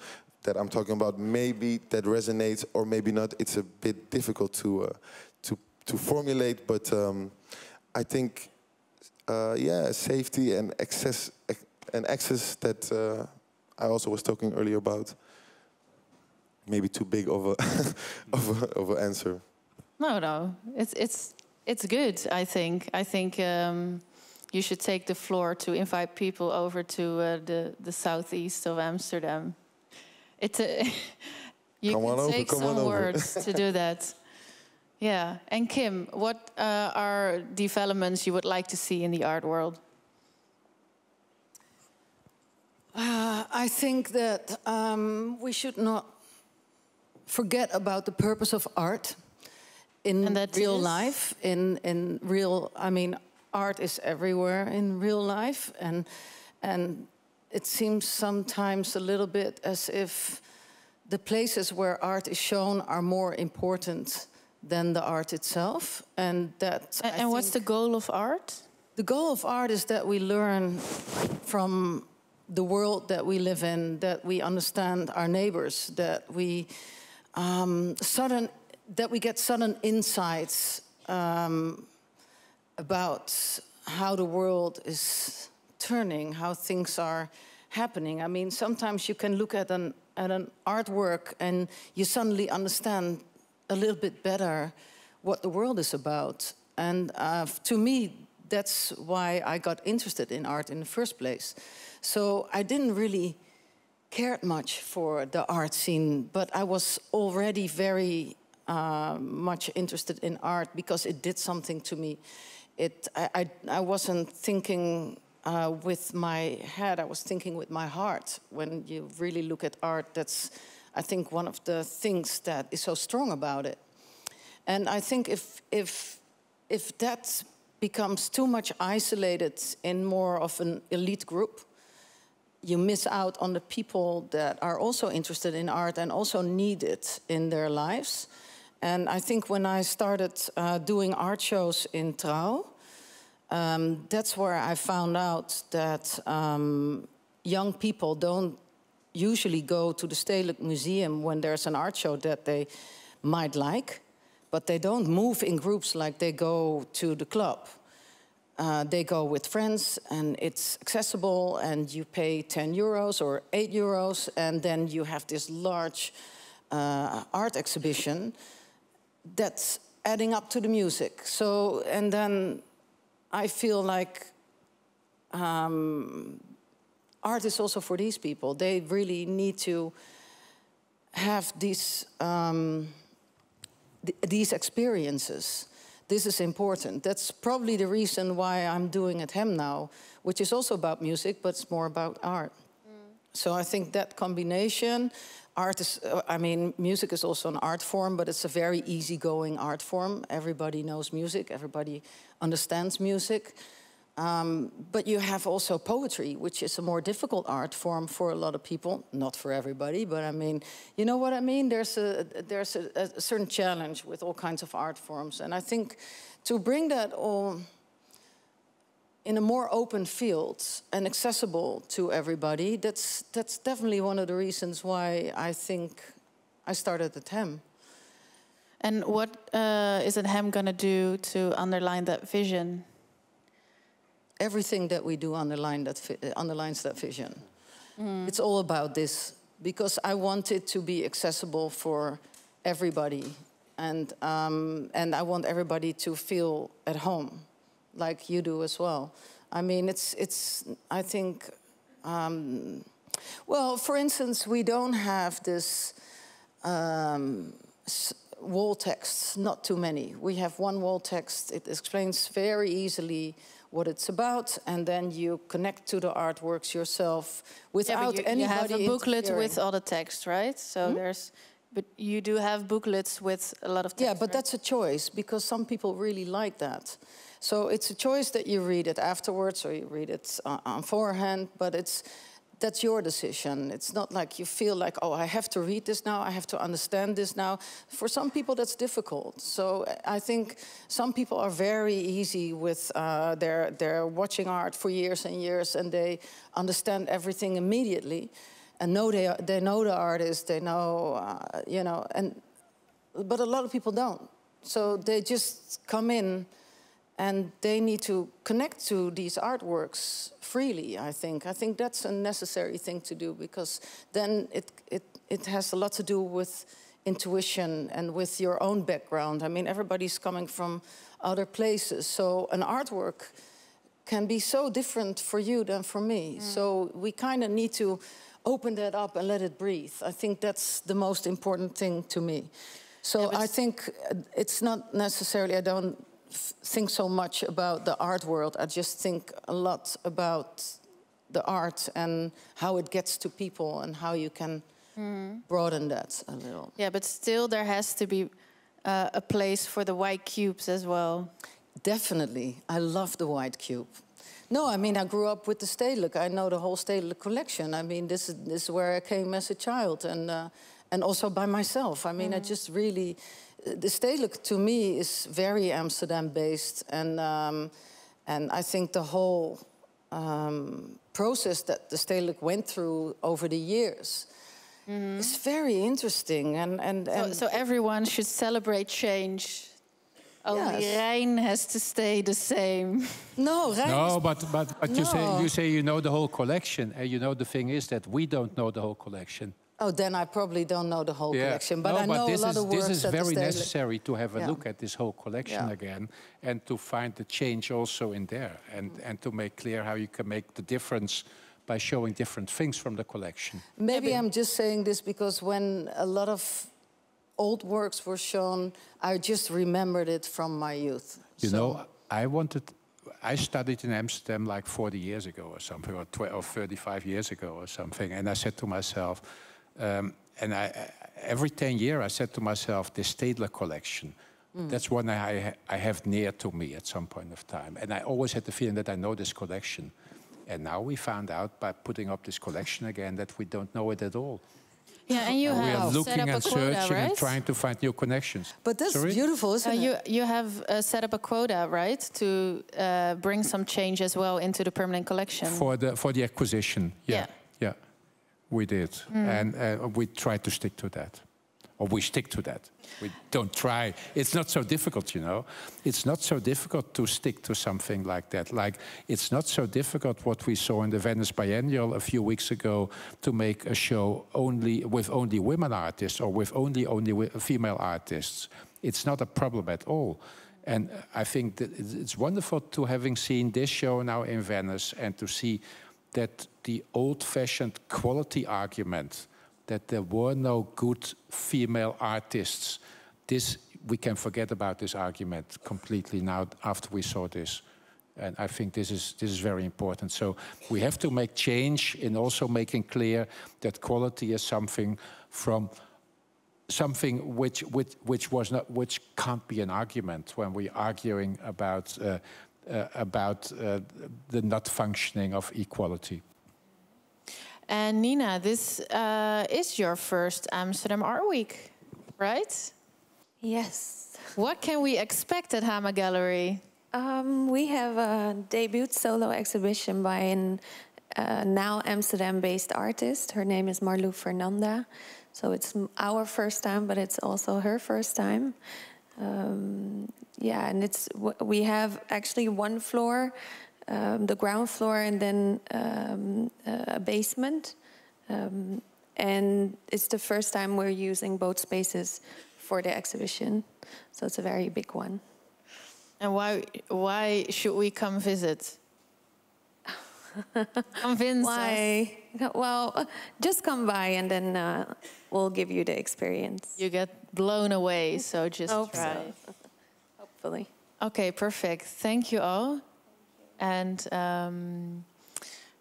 that I'm talking about. Maybe that resonates, or maybe not. It's a bit difficult to formulate, but I think, yeah, safety and access that I also was talking earlier about. Maybe too big of a of an answer. No, it's good. I think you should take the floor to invite people over to the southeast of Amsterdam. You can take some words to do that. Yeah, and Kim, what are developments you would like to see in the art world? I think that we should not forget about the purpose of art in real life. In real, I mean, art is everywhere in real life, and it seems sometimes a little bit as if the places where art is shown are more important than the art itself. And what's the goal of art? The goal of art is that we learn from the world that we live in, that we understand our neighbors, that we get sudden insights about how the world is turning, how things are happening. I mean, sometimes you can look at an artwork and you suddenly understand a little bit better what the world is about. And to me, that's why I got interested in art in the first place. So I didn't really care much for the art scene, but I was already very much interested in art because it did something to me. I wasn't thinking with my head, I was thinking with my heart. When you really look at art, that's, I think, one of the things that is so strong about it. And I think if that becomes too much isolated in more of an elite group, you miss out on the people that are also interested in art and also need it in their lives. And I think when I started doing art shows in Trouw, that's where I found out that young people don't usually go to the Stedelijk Museum when there's an art show that they might like, but they don't move in groups like they go to the club. They go with friends, and it's accessible, and you pay 10 euros or 8 euros, and then you have this large art exhibition that's adding up to the music. So, and then I feel like art is also for these people. They really need to have these experiences. This is important. That's probably the reason why I'm doing at HEM now, which is also about music, but it's more about art. So I think that combination, art is, I mean, music is also an art form, but it's a very easygoing art form. Everybody knows music, everybody understands music. But you have also poetry, which is a more difficult art form for a lot of people. Not for everybody, but I mean, you know what I mean? There's a certain challenge with all kinds of art forms. And I think to bring that all in a more open field and accessible to everybody, that's definitely one of the reasons why I think I started at HEM. And what is it HEM going to do to underline that vision? Everything that we do underlines that vision. It's all about this, because I want it to be accessible for everybody, and I want everybody to feel at home, like you do as well. I mean, I think, well, for instance, we don't have this wall texts, not too many. We have one wall text. It explains very easily what it's about, and then you connect to the artworks yourself without anybody. You have a booklet interfering. with all the text, right? So but you do have booklets with a lot of text. Yeah, but right? that's a choice, because some people really like that. So it's a choice that you read it afterwards or you read it on forehand, but that's your decision. It's not like you feel like, oh, I have to read this now, I have to understand this now. For some people, that's difficult. So I think some people are very easy with they're watching art for years and years, and they understand everything immediately, and they know the artist, they know, you know, but a lot of people don't. So they just come in, and they need to connect to these artworks freely, I think. I think that's a necessary thing to do, because then it has a lot to do with intuition and with your own background. I mean, everybody's coming from other places. So an artwork can be so different for you than for me. So we kind of need to open that up and let it breathe. I think that's the most important thing to me. So I think it's not necessarily, I don't think so much about the art world. I just think a lot about the art and how it gets to people and how you can broaden that a little. Yeah, but still there has to be a place for the white cubes as well. Definitely. I love the white cube. No, I mean, I grew up with the Stedelijk. I know the whole Stedelijk collection. I mean, this is where I came as a child, and also by myself. I mean, I just really... The Stedelijk, to me, is very Amsterdam-based, and I think the whole process that the Stedelijk went through over the years is very interesting. So everyone should celebrate change. Only Rijn has to stay the same. No, Rijn. No, but you say you know the whole collection, and you know the thing is that we don't know the whole collection. Oh, then I probably don't know the whole collection, but I know a lot of works. This is very necessary to have a look at this whole collection again, and to find the change also in there, and to make clear how you can make the difference by showing different things from the collection. Maybe I'm just saying this because when a lot of old works were shown, I just remembered it from my youth. You know, I studied in Amsterdam like 40 years ago or something, or 35 years ago or something, and I said to myself, every 10 years I said to myself, this Stedelijk collection, that's one I have near to me at some point of time. And I always had the feeling that I know this collection. And now we found out by putting up this collection again that we don't know it at all. Yeah, and you we have are looking set up and a quota, searching right? and trying to find new connections. But that's beautiful, isn't it? You have set up a quota, right, to bring some change as well into the permanent collection. For the acquisition, yeah, we did, and we try to stick to that, or we stick to that. We don't try. It's not so difficult, you know. It's not so difficult to stick to something like that. Like, it's not so difficult what we saw in the Venice Biennial a few weeks ago to make a show with only women artists or with only female artists. It's not a problem at all. And I think that it's wonderful to having seen this show now in Venice and to see that the old-fashioned quality argument that there were no good female artists, we can forget about this argument completely now after we saw this. And I think this is very important. So we have to make change in also making clear that quality is something which can't be an argument when we're arguing about the not functioning of equality. And Nina, this is your first Amsterdam Art Week, right? Yes. What can we expect at Hama Gallery? We have a debut solo exhibition by an now Amsterdam-based artist. Her name is Marlou Fernanda. So it's our first time, but it's also her first time. Yeah, and we have actually one floor, the ground floor, and then a basement. And it's the first time we're using both spaces for the exhibition. So it's a very big one. And why should we come visit? Convince Why? Well, just come by and then we'll give you the experience. You get blown away, so just Hope try. so. Hopefully. Okay, perfect. Thank you all. And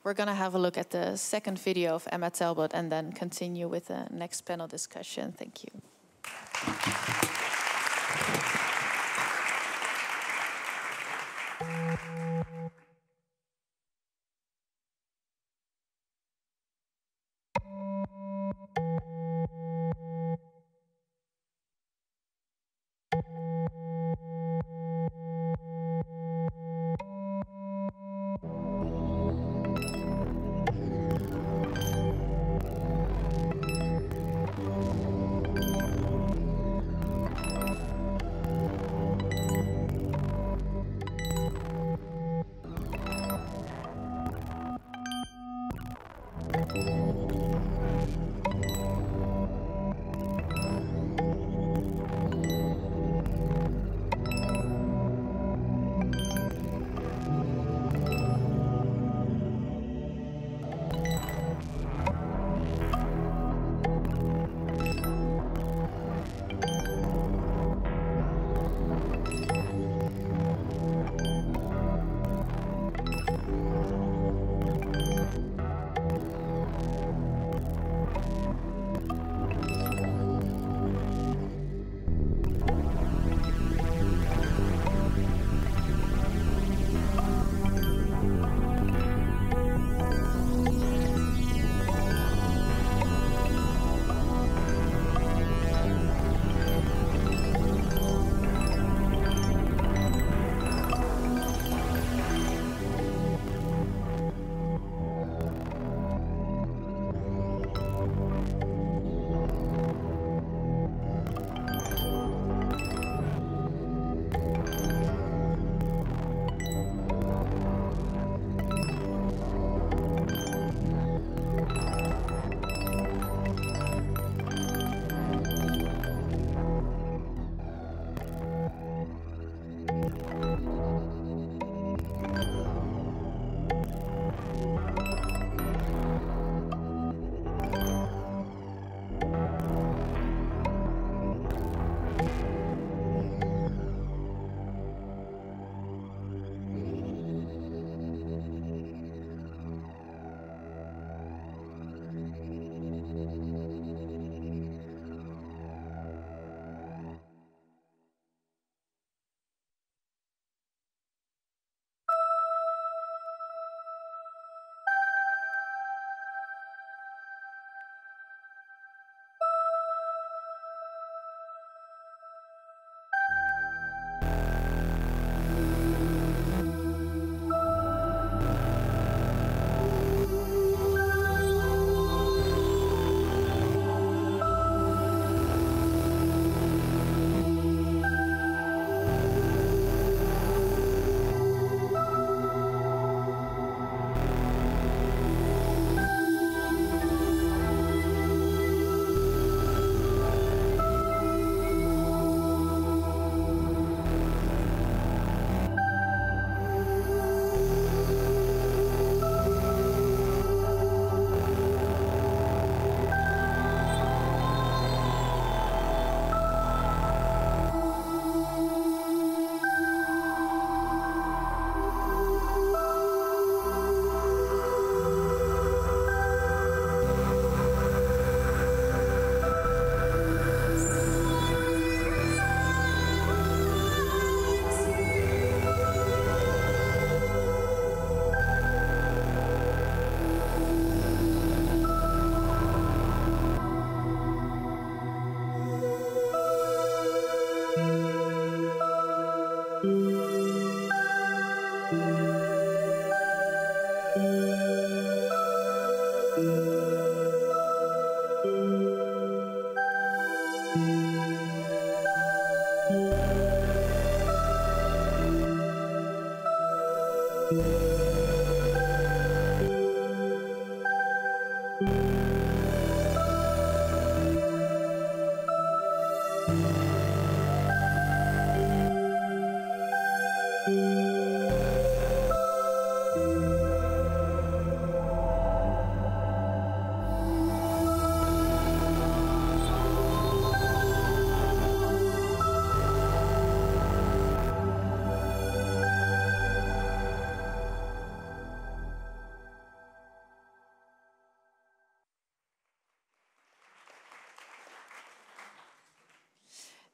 we're going to have a look at the second video of Emma Talbot and then continue with the next panel discussion. Thank you.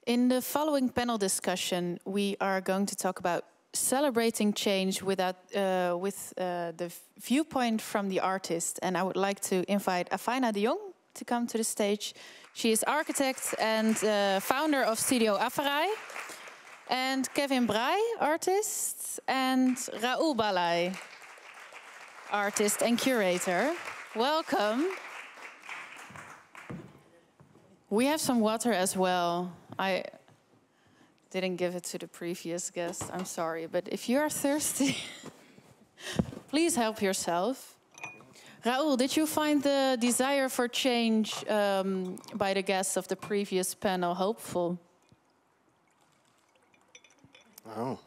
In the following panel discussion, we are going to talk about celebrating change with the viewpoint from the artist. And I would like to invite Afina de Jong to come to the stage. She is architect and founder of Studio Afarai. And Kevin Brai, artist. And Raoul Balai, artist and curator. Welcome. We have some water as well. I didn't give it to the previous guest, I'm sorry. But if you are thirsty, please help yourself. Raoul, did you find the desire for change by the guests of the previous panel hopeful? Oh.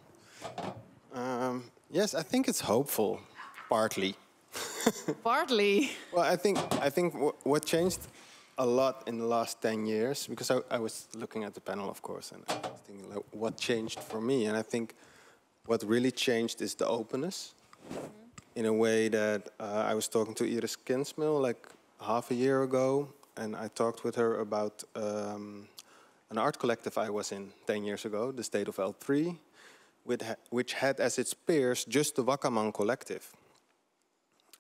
Yes, I think it's hopeful, partly. Partly? Well, I think what changed a lot in the last 10 years, because I was looking at the panel, of course, and I was thinking, like, what changed for me? And I think what really changed is the openness, in a way that I was talking to Iris Kinsmill like half a year ago, and I talked with her about an art collective I was in 10 years ago, the State of L3, which had as its peers just the Wakaman collective.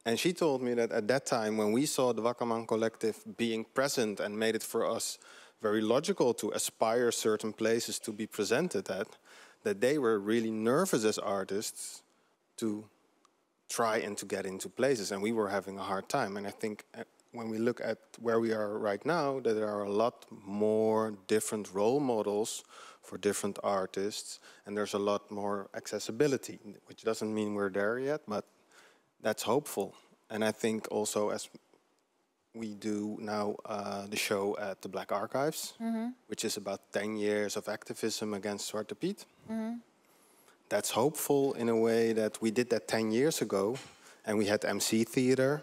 And she told me that at that time, when we saw the Wakaman collective being present and made it for us very logical to aspire certain places to be presented at, that they were really nervous as artists to try and to get into places, and we were having a hard time. And I think when we look at where we are right now, that there are a lot more different role models for different artists, and there's a lot more accessibility, which doesn't mean we're there yet, but that's hopeful. And I think also, as we do now the show at the Black Archives, which is about 10 years of activism against Zwarte Piet. That's hopeful in a way that we did that 10 years ago, and we had MC Theater,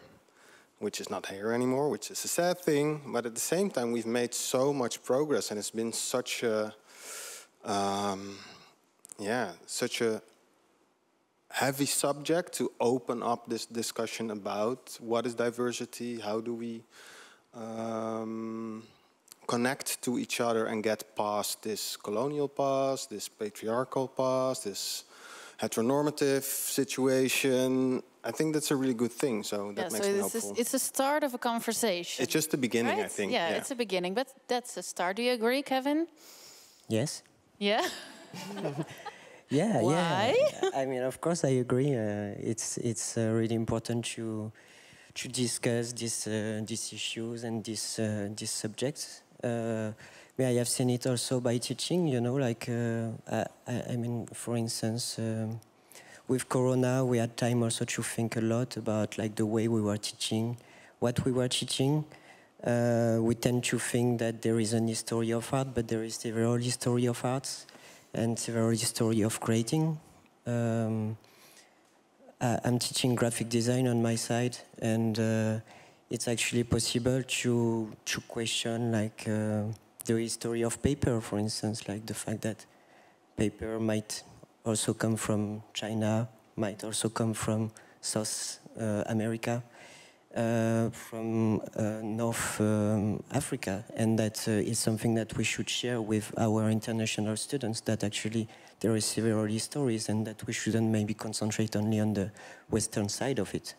which is not here anymore, which is a sad thing, but at the same time we've made so much progress, and it's been such a, such a heavy subject to open up this discussion about what is diversity, how do we connect to each other and get past this colonial past, this patriarchal past, this heteronormative situation. I think that's a really good thing, so that makes me hopeful. It's the start of a conversation. It's just the beginning, right? I think. Yeah, it's a beginning, but that's a start. Do you agree, Kevin? Yes. Yeah? Yeah, Why? yeah. I mean, of course, I agree. It's really important to discuss these issues and these subjects. I have seen it also by teaching. You know, like I mean, for instance, with Corona, we had time also to think a lot about like the way we were teaching, what we were teaching. We tend to think that there is an history of art, but there is several history of arts and several history of creating. I'm teaching graphic design on my side, and it's actually possible to question like the history of paper, for instance, like the fact that paper might also come from China, might also come from South America, from North Africa, and that is something that we should share with our international students, that actually there is several stories and that we shouldn't maybe concentrate only on the Western side of it.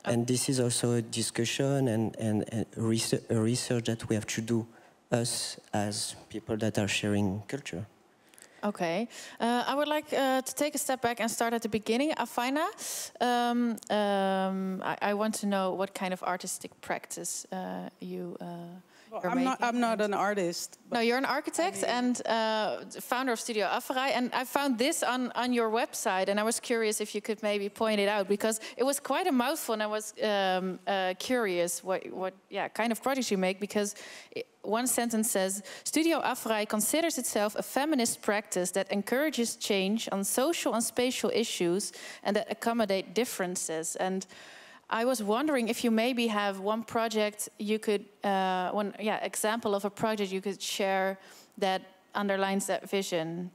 And this is also a discussion and a research that we have to do, us as people that are sharing culture. Okay, I would like to take a step back and start at the beginning. Afina, I want to know what kind of artistic practice you I'm not an artist. No, you're an architect and founder of Studio Afferij. And I found this on your website, and I was curious if you could maybe point it out, because it was quite a mouthful, and I was curious what kind of projects you make, because one sentence says, Studio Afferij considers itself a feminist practice that encourages change on social and spatial issues and that accommodate differences. And I was wondering if you maybe have one project you could, example of a project you could share that underlines that vision.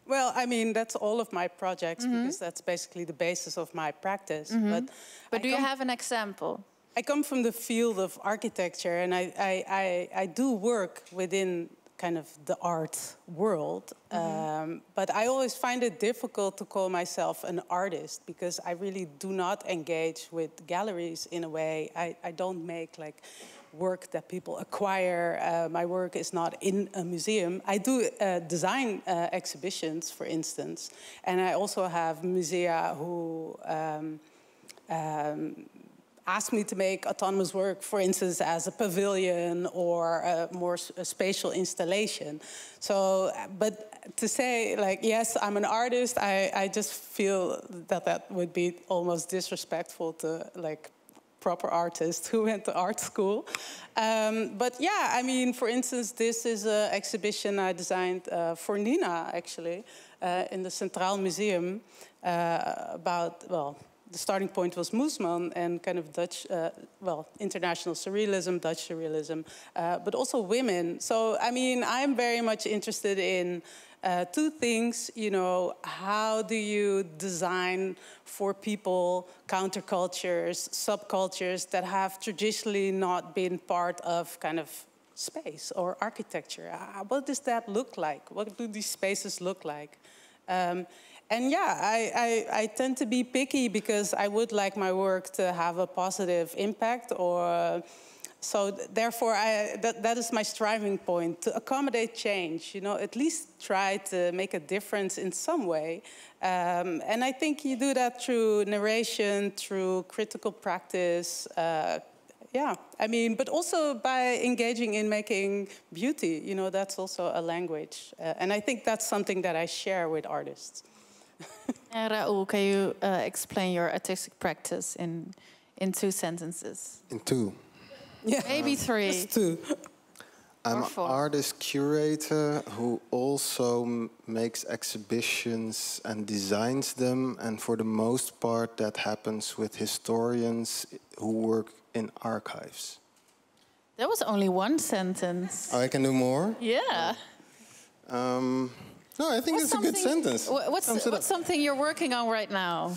Well, I mean, that's all of my projects, because that's basically the basis of my practice. But do you have an example? I come from the field of architecture, and I do work within kind of the art world. But I always find it difficult to call myself an artist, because I really do not engage with galleries in a way. I don't make like work that people acquire. My work is not in a museum. I do design exhibitions, for instance. And I also have musea who asked me to make autonomous work, for instance, as a pavilion or a more spatial installation. So, but to say, like, yes, I'm an artist, I just feel that that would be almost disrespectful to, like, proper artists who went to art school. But yeah, I mean, for instance, this is an exhibition I designed for Nina, actually, in the Centraal Museum about, well, the starting point was Moesman and kind of Dutch, international surrealism, Dutch surrealism, but also women. So, I mean, I'm very much interested in two things, you know, how do you design for people, countercultures, subcultures that have traditionally not been part of kind of space or architecture? What does that look like? What do these spaces look like? And yeah, I tend to be picky because I would like my work to have a positive impact, or so therefore that is my striving point, to accommodate change, you know, at least try to make a difference in some way. And I think you do that through narration, through critical practice, yeah, I mean, but also by engaging in making beauty, you know, that's also a language. And I think that's something that I share with artists. And Raoul, can you explain your artistic practice in 2 sentences? In 2? Yeah. Maybe 3. Just 2. I'm an artist curator who also makes exhibitions and designs them. And for the most part, that happens with historians who work in archives. That was only 1 sentence. Oh, I can do more? Yeah. No, I think it's a good sentence. What's something you're working on right now?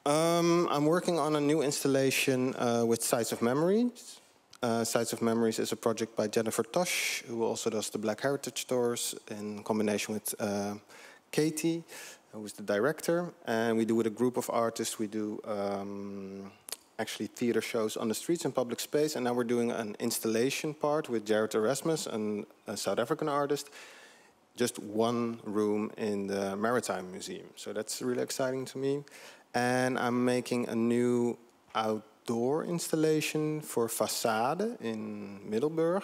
I'm working on a new installation with Sites of Memories. Sites of Memories is a project by Jennifer Tosh, who also does the Black Heritage Stores in combination with Katie, who's the director. And we do with a group of artists, we do actually theater shows on the streets and public space. And now we're doing an installation part with Jared Erasmus, a South African artist. Just 1 room in the Maritime Museum. So that's really exciting to me. And I'm making a new outdoor installation for Façade in Middelburg.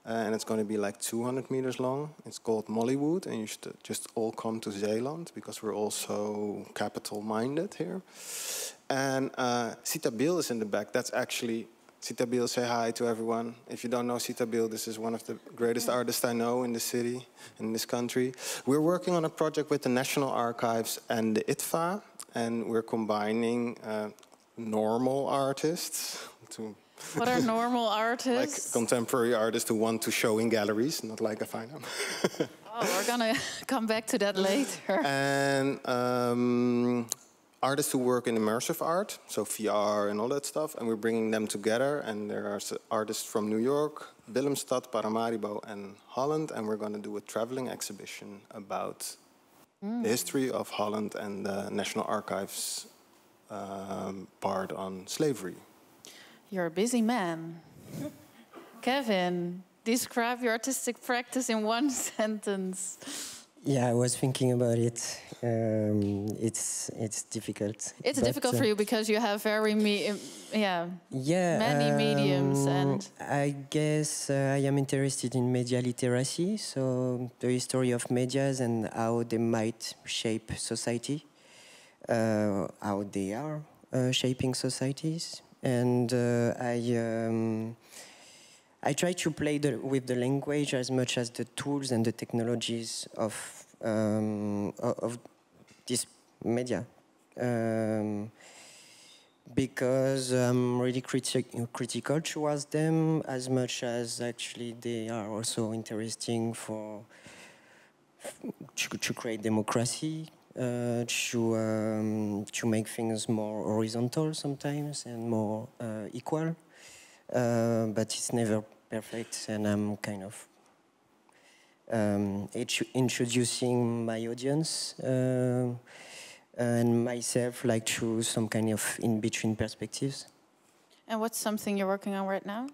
And it's going to be like 200 meters long. It's called Mollywood. And you should just all come to Zeeland, because we're also capital-minded here. And Sita Biel is in the back. That's actually... Sita Biel, say hi to everyone. If you don't know Sita Biel, this is one of the greatest artists I know in the city, in this country. We're working on a project with the National Archives and the ITVA, and we're combining normal artists to... What are normal artists? Like contemporary artists who want to show in galleries, not like I find them. We're gonna come back to that later. And artists who work in immersive art, so VR and all that stuff, and we're bringing them together. And there are artists from New York, Willemstad, Paramaribo, and Holland, and we're going to do a traveling exhibition about the history of Holland and the National Archives part on slavery. You're a busy man. Kevin, describe your artistic practice in 1 sentence. Yeah, I was thinking about it. It's difficult. It's difficult for you because you have very many mediums and. I guess I am interested in media literacy, so the history of medias and how they might shape society, how they are shaping societies, and I try to play with the language as much as the tools and the technologies of this media. Because I'm really critical towards them as much as actually they are also interesting to create democracy, to make things more horizontal sometimes and more equal. But it's never perfect, and I'm kind of introducing my audience and myself like through some kind of in-between perspectives. And what's something you're working on right now?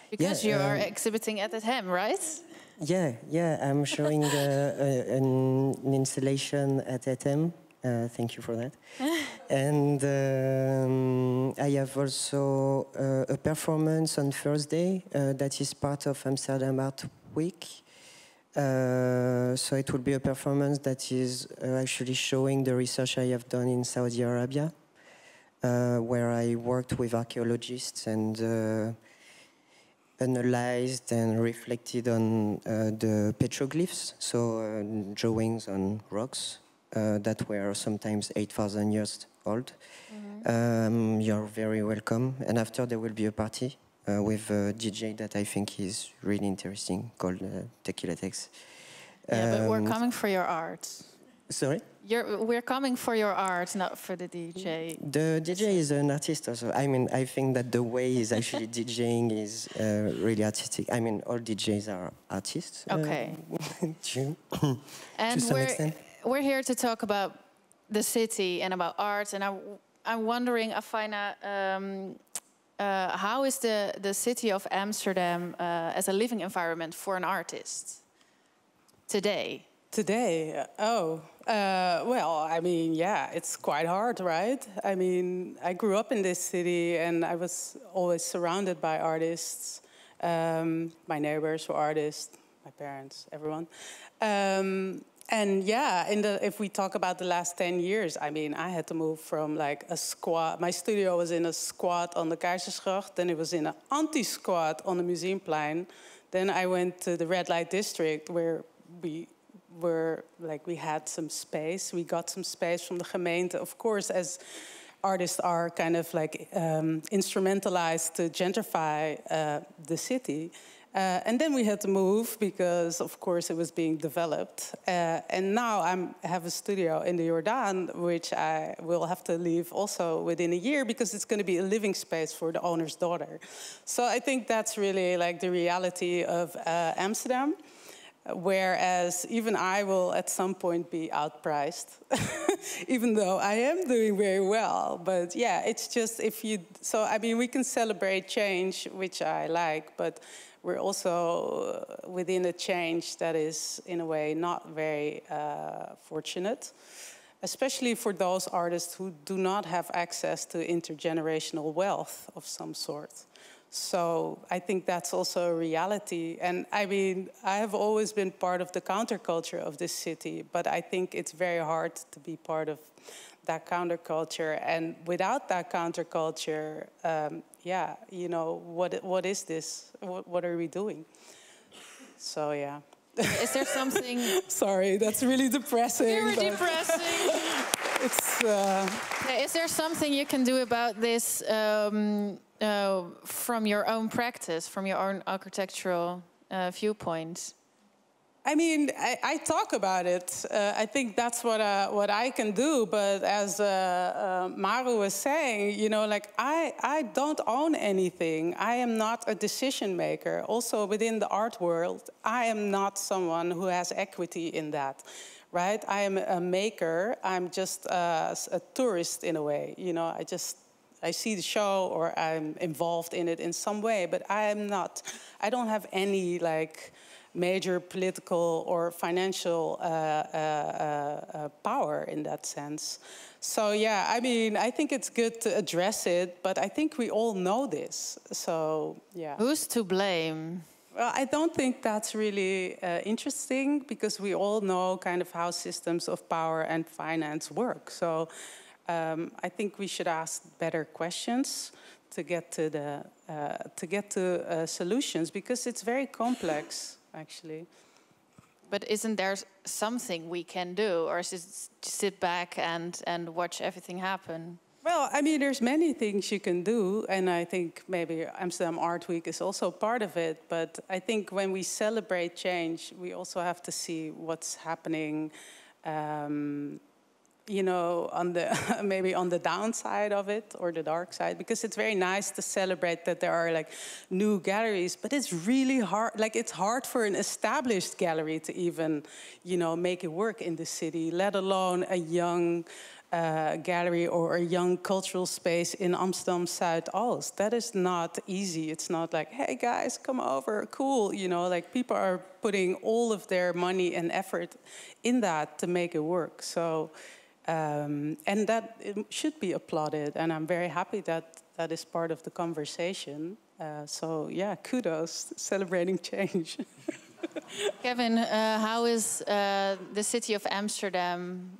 Because you are exhibiting at HEM, right? Yeah, I'm showing an installation at HEM. Thank you for that. And I have also a performance on Thursday that is part of Amsterdam Art Week. So it will be a performance that is actually showing the research I have done in Saudi Arabia, where I worked with archaeologists and analyzed and reflected on the petroglyphs, so drawings on rocks that were sometimes 8,000 years old. Mm-hmm. You're very welcome. And after there will be a party with a DJ that I think is really interesting called Tequila Tex. Yeah, but we're coming for your art. Sorry? We're coming for your art, not for the DJ. The DJ is an artist also. I mean, I think that the way he's actually DJing is really artistic. I mean, all DJs are artists. Okay. To some extent. We're here to talk about the city and about art. And I'm wondering, Afaina, how is the city of Amsterdam as a living environment for an artist today? Today, well, I mean, yeah, it's quite hard, right? I mean, I grew up in this city and I was always surrounded by artists. My neighbors were artists, my parents, everyone. And yeah, if we talk about the last 10 years, I mean, I had to move from like a squat. My studio was in a squat on the Keizersgracht. Then it was in an anti-squat on the Museumplein. Then I went to the red light district where we had some space. We got some space from the gemeente. Of course, as artists are kind of like instrumentalized to gentrify the city. And then we had to move because, of course, it was being developed. And now I have a studio in the Jordaan, which I will have to leave also within a year because it's going to be a living space for the owner's daughter. So I think that's really like the reality of Amsterdam. Whereas even I will at some point be outpriced, even though I am doing very well. But yeah, it's just so I mean, we can celebrate change, which I like, but we're also within a change that is, in a way, not very fortunate, especially for those artists who do not have access to intergenerational wealth of some sort. So I think that's also a reality. And I mean, I have always been part of the counterculture of this city, but I think it's very hard to be part of that counterculture. And without that counterculture, yeah, you know, what is this? What are we doing? So, yeah. Is there something... Sorry, that's really depressing. Very depressing. It's... Is there something you can do about this from your own practice, from your own architectural viewpoint? I mean, I talk about it. I think that's what I can do. But as Maru was saying, you know, like I don't own anything. I am not a decision maker. Also within the art world, I am not someone who has equity in that, right? I am a maker. I'm just a tourist in a way. You know, I see the show or I'm involved in it in some way, but I am not. I don't have any like major political or financial power in that sense. So yeah, I mean, I think it's good to address it, but I think we all know this. So yeah. Who's to blame? Well, I don't think that's really interesting, because we all know kind of how systems of power and finance work. So I think we should ask better questions to get to the solutions, because it's very complex, actually. But isn't there something we can do, or is it sit back and watch everything happen? Well, I mean, there's many things you can do, and I think maybe Amsterdam Art Week is also part of it. But I think when we celebrate change, we also have to see what's happening, you know, on the maybe on the downside of it, or the dark side. Because it's very nice to celebrate that there are like new galleries, but it's really hard. Like, it's hard for an established gallery to even, you know, make it work in the city, let alone a young gallery or a young cultural space in Amsterdam Zuidoost. That is not easy. It's not like, hey guys, come over, cool. You know, like, people are putting all of their money and effort in that to make it work. So, and that it should be applauded. And I'm very happy that that is part of the conversation. So yeah, kudos, celebrating change. Kevin, how is the city of Amsterdam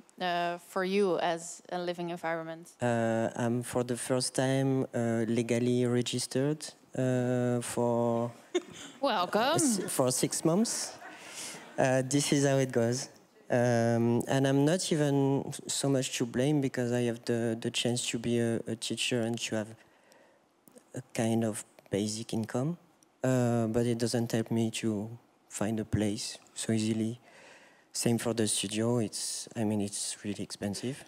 for you as a living environment? I'm for the first time legally registered for Welcome. For 6 months. This is how it goes. And I'm not even so much to blame, because I have the chance to be a teacher and to have a kind of basic income. But it doesn't help me to find a place so easily. Same for the studio. I mean, it's really expensive.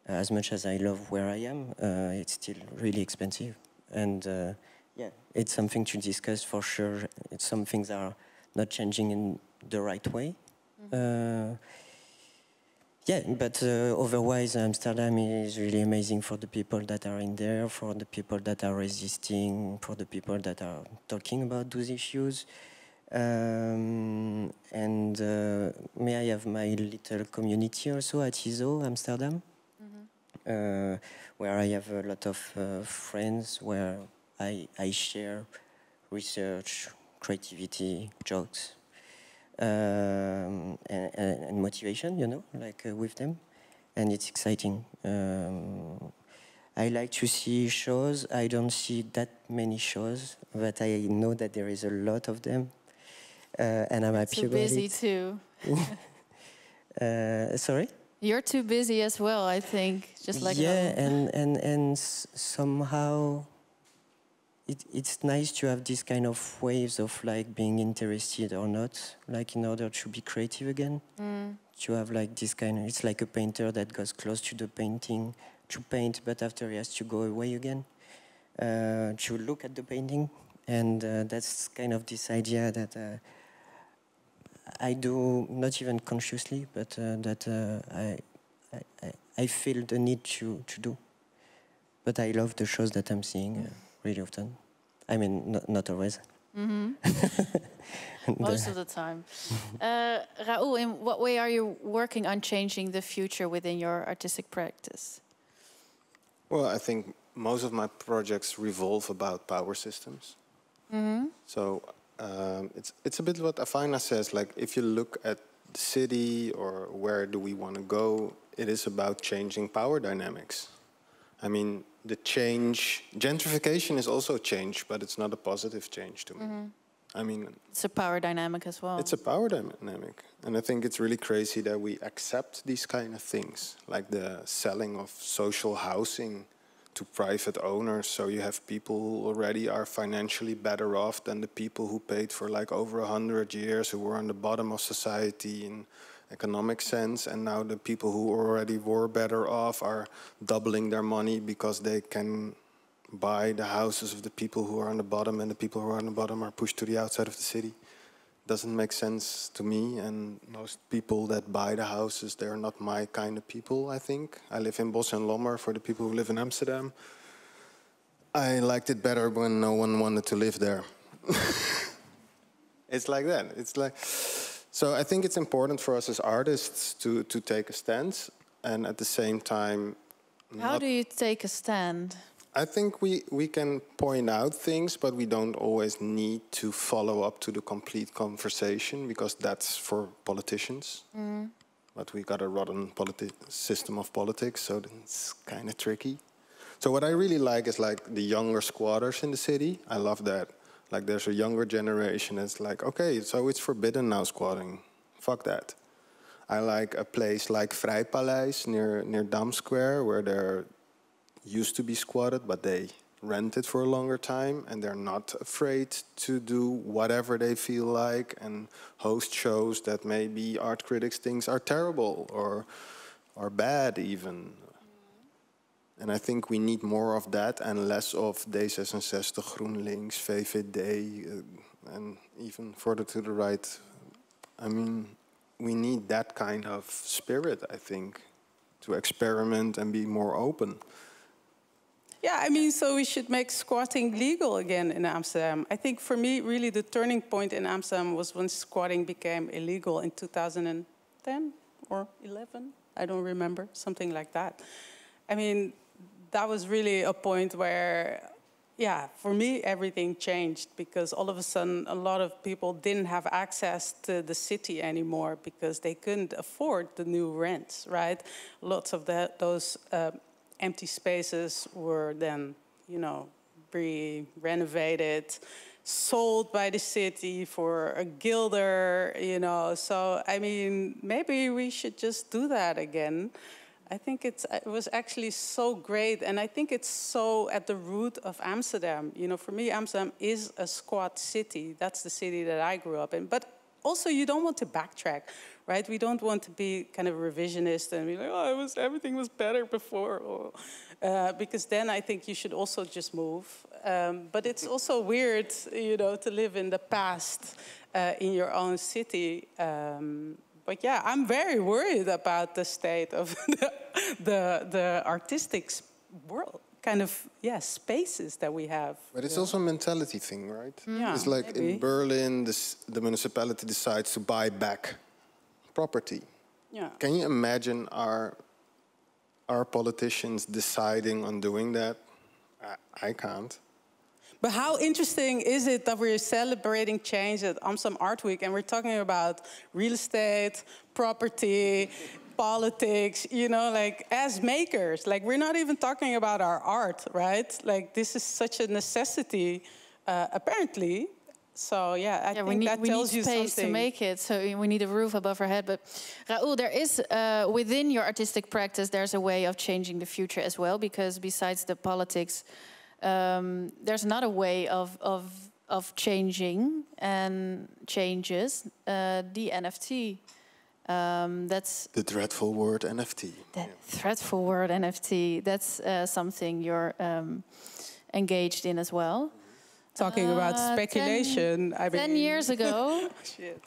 As much as I love where I am, it's still really expensive. And yeah, it's something to discuss for sure. Some things are not changing in the right way. Yeah, but otherwise, Amsterdam is really amazing for the people that are in there, for the people that are resisting, for the people that are talking about those issues. And may I have my little community also at ISO, Amsterdam, where I have a lot of friends, where I share research, creativity, jokes, and motivation, you know, like with them. And it's exciting. I like to see shows. I don't see that many shows, but I know that there is a lot of them. And I'm happy about it. Too busy too. Sorry? You're too busy as well, I think. Just like yeah, and somehow it's nice to have this kind of waves of like being interested or not, like in order to be creative again. To have like this kind of, it's like a painter that goes close to the painting to paint, but after he has to go away again to look at the painting. And that's kind of this idea that I do, not even consciously, but that I feel the need to do. But I love the shows that I'm seeing really often. I mean, not always. Most of the time. Raoul, in what way are you working on changing the future within your artistic practice? Well, I think most of my projects revolve about power systems. So it's a bit what Afina says, like if you look at the city or where do we want to go, it is about changing power dynamics. I mean, the change, gentrification is also change, but it's not a positive change to me. I mean, it's a power dynamic as well. It's a power dynamic. And I think it's really crazy that we accept these kind of things, like the selling of social housing to private owners. So you have people who already are financially better off than the people who paid for like over 100 years, who were on the bottom of society in economic sense. And now the people who already were better off are doubling their money because they can buy the houses of the people who are on the bottom, and the people who are on the bottom are pushed to the outside of the city. Doesn't make sense to me, and most people that buy the houses, they're not my kind of people, I think. I live in Bos en Lommer, for the people who live in Amsterdam. I liked it better when no one wanted to live there. It's like that. It's like, so I think it's important for us as artists to take a stance, and at the same time. How do you take a stand? I think we can point out things, but we don't always need to follow up to the complete conversation, because that's for politicians. But we got a rotten system of politics, so it's kind of tricky. So what I really like is like the younger squatters in the city. I love that. Like there's a younger generation that's like, okay, so it's forbidden now squatting. Fuck that. I like a place like Vrijpaleis near Dam Square, where there used to be squatted, but they rent it for a longer time, and they're not afraid to do whatever they feel like and host shows that maybe art critics think are terrible or bad even. And I think we need more of that and less of D66, GroenLinks, VVD, and even further to the right. I mean, we need that kind of spirit, I think, to experiment and be more open. Yeah, I mean, so we should make squatting legal again in Amsterdam. I think for me, really the turning point in Amsterdam was when squatting became illegal in 2010 or 11. I don't remember, something like that. I mean, that was really a point where, yeah, for me, everything changed, because all of a sudden, a lot of people didn't have access to the city anymore because they couldn't afford the new rents, right? Lots of those empty spaces were then, you know, renovated, sold by the city for a guilder, you know. So, I mean, maybe we should just do that again. I think it was actually so great, and I think it's so at the root of Amsterdam. You know, for me, Amsterdam is a squat city. That's the city that I grew up in. But also, you don't want to backtrack, right? We don't want to be kind of revisionist and be like, oh, everything was better before. Or, because then I think you should also just move. But it's also weird, you know, to live in the past in your own city. But yeah, I'm very worried about the state of the artistic world, kind of, yeah, spaces that we have. But it's also a mentality thing, right? Yeah, it's like maybe. in Berlin, the municipality decides to buy back property. Yeah. Can you imagine our politicians deciding on doing that? I can't. But how interesting is it that we're celebrating change at Amsterdam Art Week, and we're talking about real estate, property, politics, you know, like as makers. Like, we're not even talking about our art, right? Like, this is such a necessity, apparently. So, yeah, I think that tells you something. We need space to make it, so we need a roof above our head. But, Raoul, there is, within your artistic practice, there's a way of changing the future as well, because besides the politics, there's another way of changing and changes, the NFT. That's the dreadful word NFT. The dreadful word NFT. That's something you're engaged in as well. Talking about speculation. 10 years ago. Shit.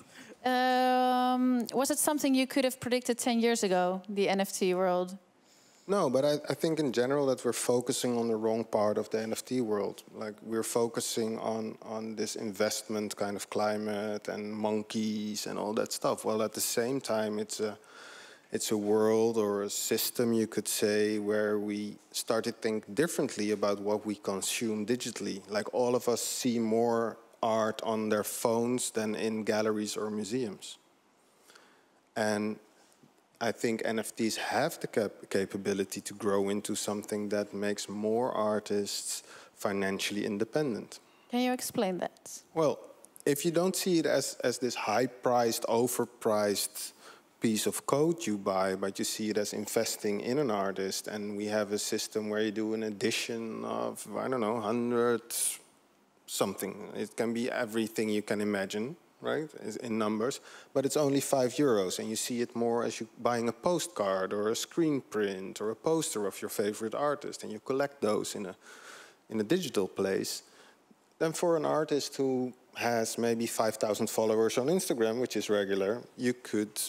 Was it something you could have predicted 10 years ago, the NFT world? No, but I think in general that we're focusing on the wrong part of the NFT world. Like, we're focusing on this investment kind of climate and monkeys and all that stuff. Well, at the same time, it's a world or a system, you could say, where we start to think differently about what we consume digitally. Like, all of us see more art on their phones than in galleries or museums. And I think NFTs have the capability to grow into something that makes more artists financially independent. Can you explain that? Well, if you don't see it as this high-priced, overpriced piece of code you buy, but you see it as investing in an artist, and we have a system where you do an edition of, I don't know, 100 something. It can be everything you can imagine, right, in numbers, but it's only €5, and you see it more as you buying a postcard or a screen print or a poster of your favorite artist, and you collect those in a digital place. Then for an artist who has maybe 5,000 followers on Instagram, which is regular, you could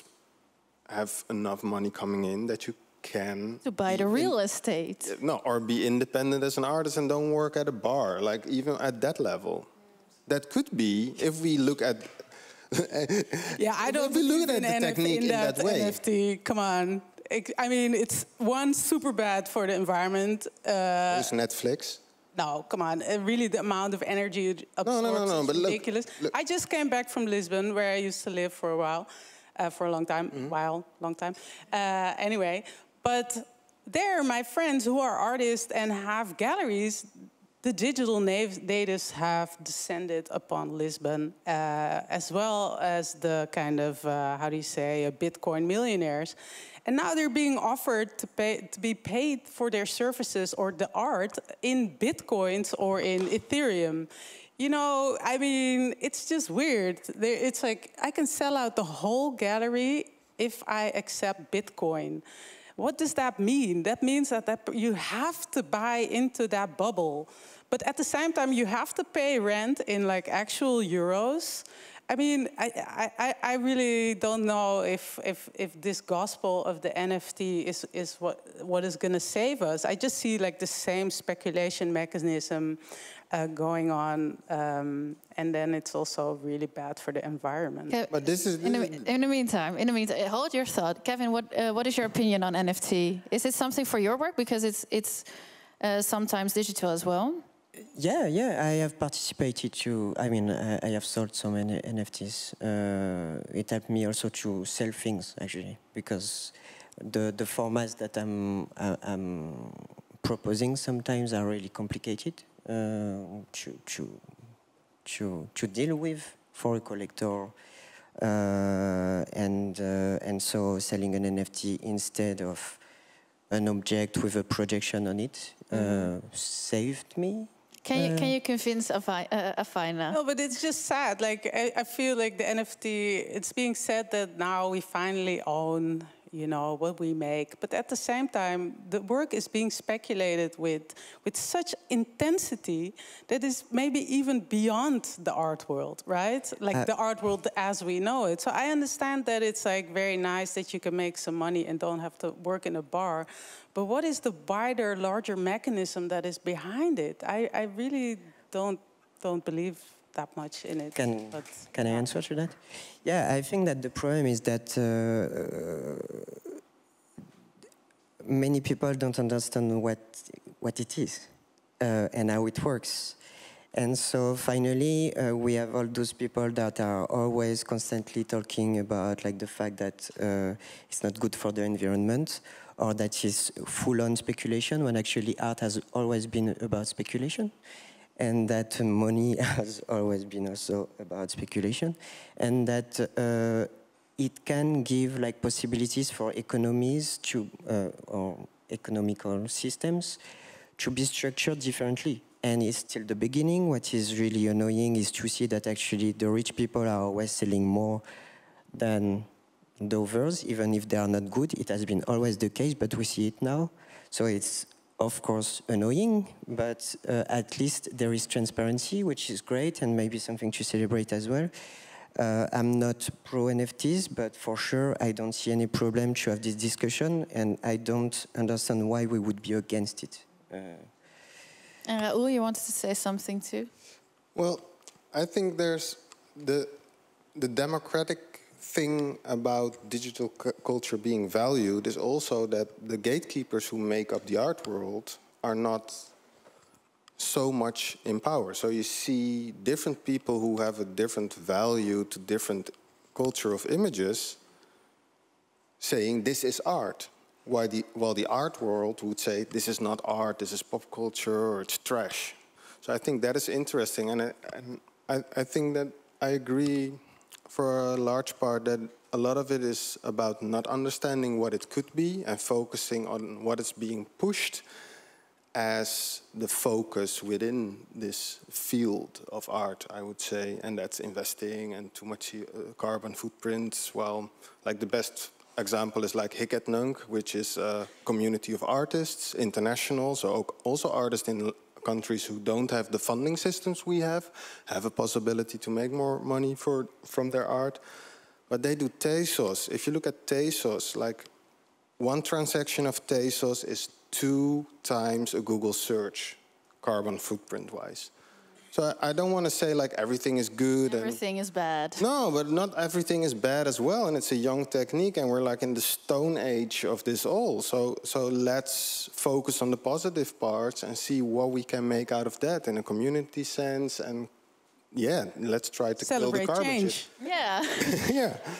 have enough money coming in that you can... To buy the real estate. No, or be independent as an artist and don't work at a bar, like even at that level. That could be, if we look at Yeah, I don't look believe at in the technique in that way. NFT. Come on. I mean, it's one, super bad for the environment. It's Netflix. No, come on. Really, the amount of energy it absorbs is but ridiculous. Look. I just came back from Lisbon, where I used to live for a while, for a long time. Long time. Anyway, but there, my friends who are artists and have galleries, the digital natives have descended upon Lisbon, as well as the kind of, how do you say, Bitcoin millionaires. And now they're being offered to be paid for their services or the art in Bitcoins or in Ethereum. You know, I mean, it's just weird. It's like, I can sell out the whole gallery if I accept Bitcoin. What does that mean? That means that you have to buy into that bubble. But at the same time, you have to pay rent in like actual euros. I mean, I really don't know if this gospel of the NFT is what is going to save us. I just see like the same speculation mechanism going on, and then it's also really bad for the environment. But this is in the meantime, hold your thought, Kevin. What is your opinion on NFT? Is it something for your work, because it's sometimes digital as well? Yeah, I have participated to, I mean, I have sold so many NFTs. It helped me also to sell things, actually, because the formats that I'm proposing sometimes are really complicated to deal with for a collector. And so selling an NFT instead of an object with a projection on it saved me. Can you convince Afina? No, but it's just sad. Like I feel like the NFT. It's being said that now we finally own, you know, what we make. But at the same time, the work is being speculated with such intensity that is maybe even beyond the art world, right? Like the art world as we know it. So I understand that it's like very nice that you can make some money and don't have to work in a bar. But what is the wider, larger mechanism that is behind it? I really don't believe that much in it. Can I answer to that? Yeah, I think that the problem is that many people don't understand what it is and how it works. And so finally, we have all those people that are always constantly talking about like the fact that it's not good for the environment, or that is full-on speculation, when actually art has always been about speculation, and that money has always been also about speculation, and that it can give like possibilities for economies to or economical systems to be structured differently. And it's still the beginning. What is really annoying is to see that actually the rich people are always selling more than the others, even if they are not good. It has been always the case, but we see it now. So it's, of course, annoying, but at least there is transparency, which is great, and maybe something to celebrate as well. I'm not pro NFTs, but for sure, I don't see any problem to have this discussion, and I don't understand why we would be against it. And Raoul, you wanted to say something too? Well, I think there's the democratic thing about digital culture being valued is also that the gatekeepers who make up the art world are not so much in power. So you see different people who have a different value to different culture of images saying this is art, while the art world would say this is not art, this is pop culture, or it's trash. So I think that is interesting, and I think that I agree for a large part that a lot of it is about not understanding what it could be and focusing on what is being pushed as the focus within this field of art, I would say, and that's investing and too much carbon footprints. Well, like the best example is like Hic et Nunc, which is a community of artists, international, so also artists in countries who don't have the funding systems we have a possibility to make more money from their art. But they do Tezos. If you look at Tezos, like one transaction of Tezos is 2 times a Google search, carbon footprint-wise. So I don't want to say like everything is good. Everything is bad. No, but not everything is bad as well. And it's a young technique, and we're like in the stone age of this all. So let's focus on the positive parts and see what we can make out of that in a community sense. And yeah, let's try to celebrate kill the garbage. change. Yeah.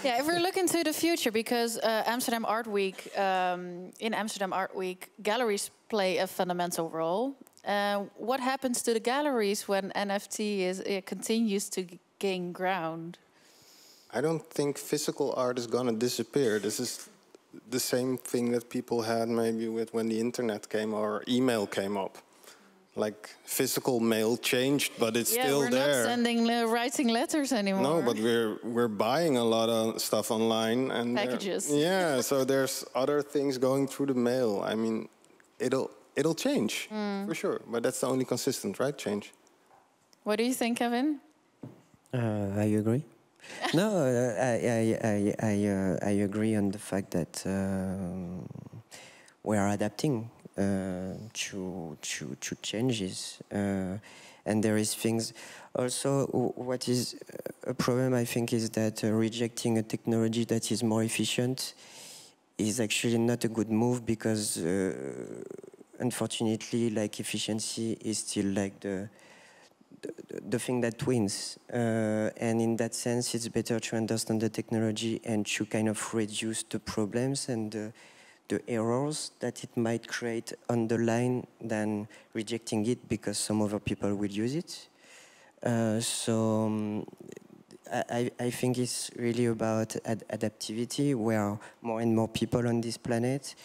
Yeah. If we're looking to the future, because Amsterdam Art Week, in Amsterdam Art Week, galleries play a fundamental role. What happens to the galleries when NFT continues to gain ground? I don't think physical art is going to disappear. This is the same thing that people had maybe with when the internet came or email came up. Like physical mail changed, but it's still there. Yeah, we're not sending, writing letters anymore. No, but we're buying a lot of stuff online and packages. Yeah, so there's other things going through the mail. I mean, it'll change for sure, but that's the only consistent, right? Change. What do you think, Kevin? I agree. No, I agree on the fact that we are adapting to changes, and there is things. Also, what is a problem, I think, is that rejecting a technology that is more efficient is actually not a good move, because unfortunately, like, efficiency is still like the thing that wins, and in that sense, it's better to understand the technology and to kind of reduce the problems and the errors that it might create on the line than rejecting it because some other people will use it. I think it's really about adaptivity. We are more and more people on this planet.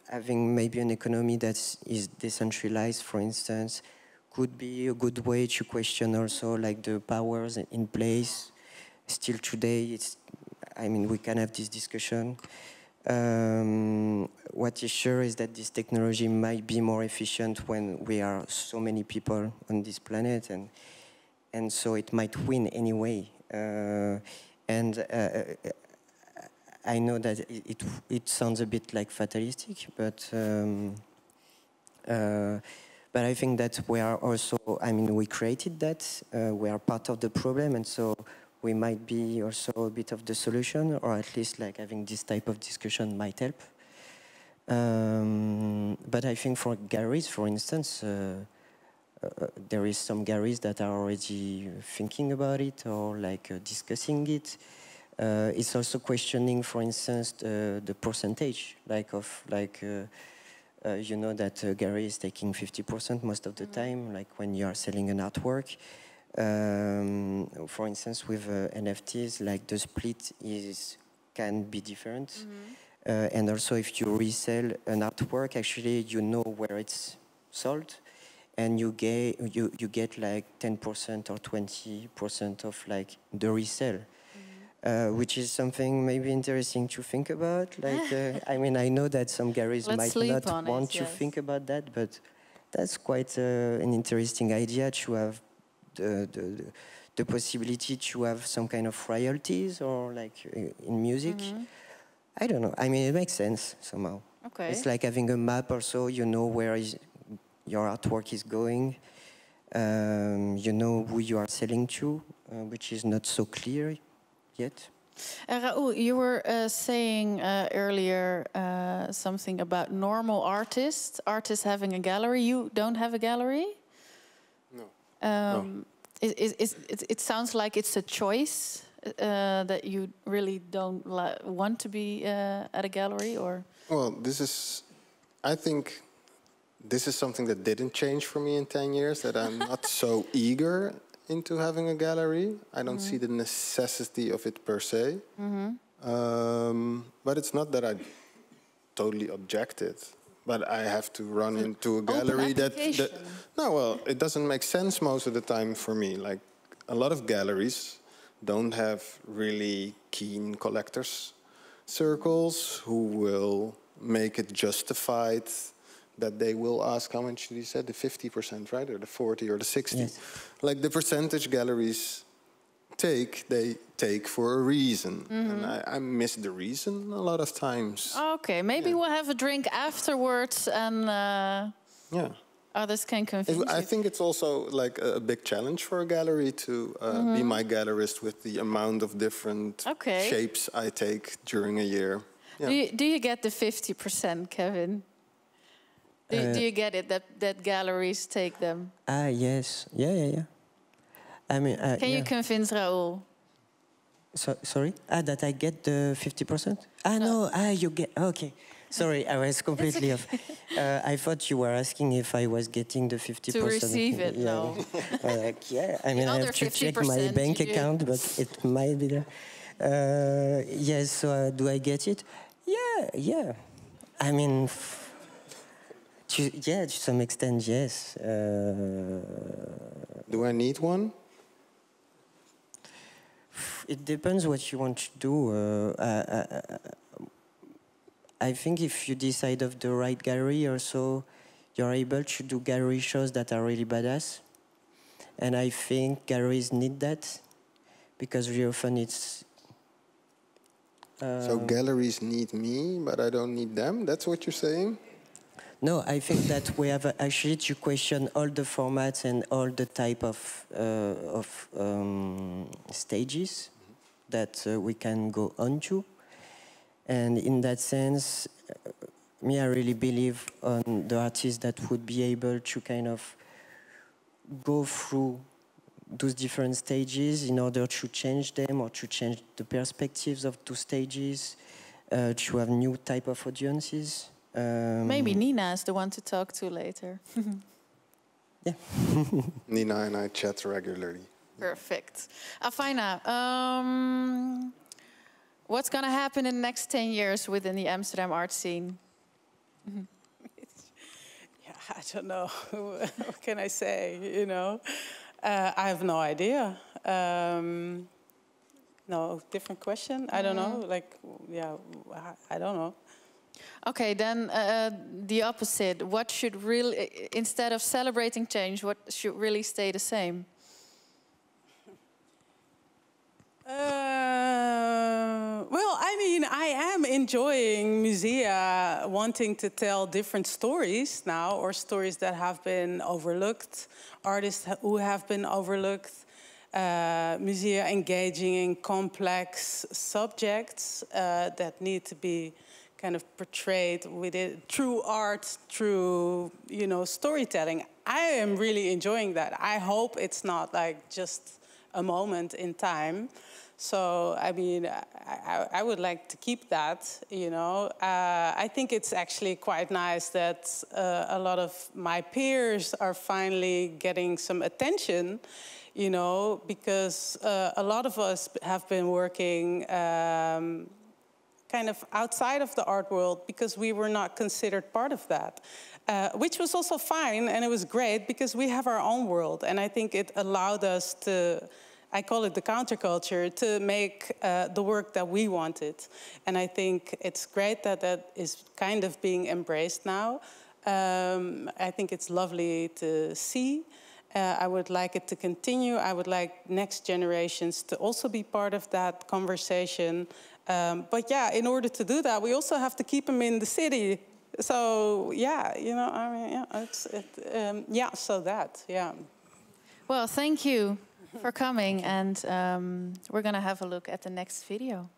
Having maybe an economy that is decentralized, for instance, could be a good way to question also like the powers in place. Still today, we can have this discussion. What is sure is that this technology might be more efficient when we are so many people on this planet, and so it might win anyway. I know that it sounds a bit like fatalistic, but I think that we are also, we created that, we are part of the problem, and so we might be also a bit of the solution, or at least like having this type of discussion might help. But I think for galleries, for instance, there is some galleries that are already thinking about it or like discussing it. It's also questioning, for instance, the percentage, you know that a gallery is taking 50% most of the time, like when you are selling an artwork. For instance, with NFTs, like the split can be different. And also if you resell an artwork, actually you know where it's sold, and you get like 10% or 20% of like the resale. Which is something maybe interesting to think about. Like, I know that some galleries might not want to think about that, but that's quite an interesting idea to have the possibility to have some kind of royalties or like in music. I don't know. It makes sense somehow. Okay. It's like having a map also. You know where your artwork is going. You know who you are selling to, which is not so clear yet. Raoul, you were saying earlier something about normal artists having a gallery. You don't have a gallery? No. No. It sounds like it's a choice that you really don't want to be at a gallery, or? Well, I think this is something that didn't change for me in 10 years, that I'm not so eager into having a gallery. I don't see the necessity of it per se. But it's not that I totally objected, but I have to run into a gallery it doesn't make sense most of the time for me. Like, a lot of galleries don't have really keen collectors circles who will make it justified that they will ask, how much did you say, the 50%, right? Or the 40 or the 60? Yes. Like the percentage galleries they take for a reason. And I miss the reason a lot of times. Okay, maybe we'll have a drink afterwards and... Yeah. others can convince you. I think it's also like a big challenge for a gallery to be my gallerist with the amount of different shapes I take during a year. Yeah. Do you get the 50%, Kevin? Do you get it that galleries take them? Yes. Yeah. I mean, can you convince Raoul? Sorry? That I get the 50%? No. You get... Okay. Sorry, I was completely off. I thought you were asking if I was getting the 50%. To receive it, no. I mean, I have to check my bank account, but it might be there. Yes, so do I get it? Yeah. I mean, to some extent, yes. Do I need one? It depends what you want to do. I think if you decide of the right gallery or so, you're able to do gallery shows that are really badass. And I think galleries need that because very often it's... So galleries need me, but I don't need them? That's what you're saying? No, I think that we have actually to question all the formats and all the type of stages that we can go on to. And in that sense, I really believe on the artists that would be able to kind of go through those different stages in order to change them or to change the perspectives of those stages, to have new type of audiences. Maybe Nina is the one to talk to later. Yeah. Nina and I chat regularly. Perfect. Afina, what's going to happen in the next 10 years within the Amsterdam art scene? I don't know. What can I say? You know, I have no idea. No, different question. I don't know. Like, I don't know. Okay, then the opposite. What should really, instead of celebrating change, what should really stay the same? Well, I mean, I am enjoying musea wanting to tell different stories now, or stories that have been overlooked, artists who have been overlooked, musea engaging in complex subjects that need to be kind of portrayed with it through art, through, you know, storytelling. I am really enjoying that. I hope it's not like just a moment in time. So, I mean, I would like to keep that, you know. I think it's actually quite nice that a lot of my peers are finally getting some attention, you know, because a lot of us have been working kind of outside of the art world because we were not considered part of that, which was also fine, and it was great because we have our own world, and I think it allowed us to, I call it the counterculture, to make the work that we wanted. And I think it's great that that is kind of being embraced now. I think it's lovely to see. I would like it to continue. I would like next generations to also be part of that conversation. But yeah, in order to do that, we also have to keep them in the city. So yeah, you know, I mean, yeah, so that, yeah. Well, thank you for coming, and we're gonna have a look at the next video.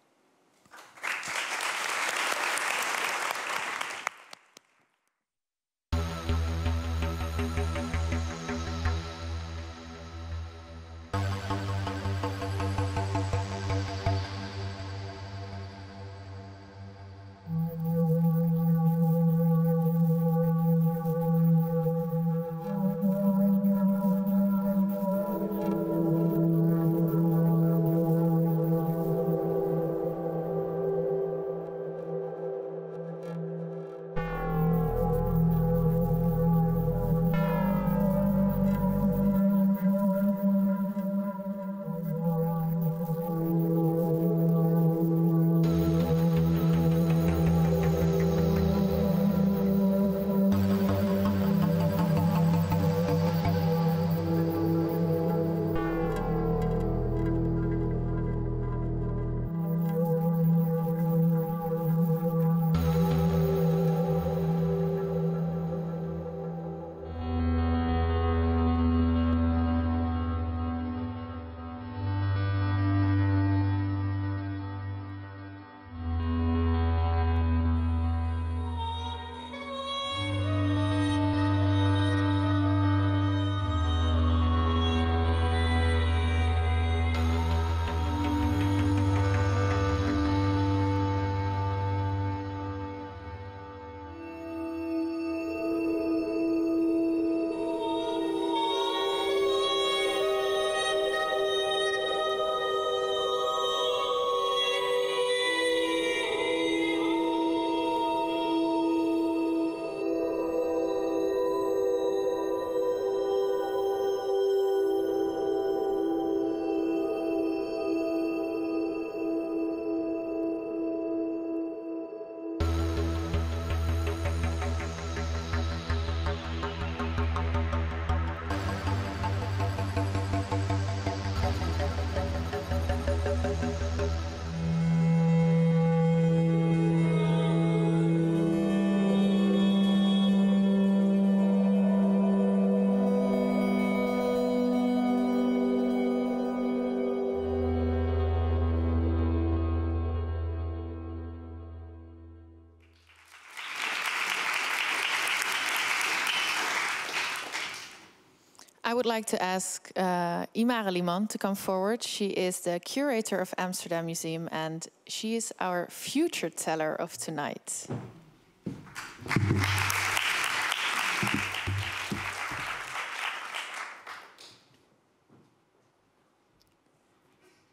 I would like to ask Imare Liman to come forward. She is the curator of Amsterdam Museum, and she is our future teller of tonight.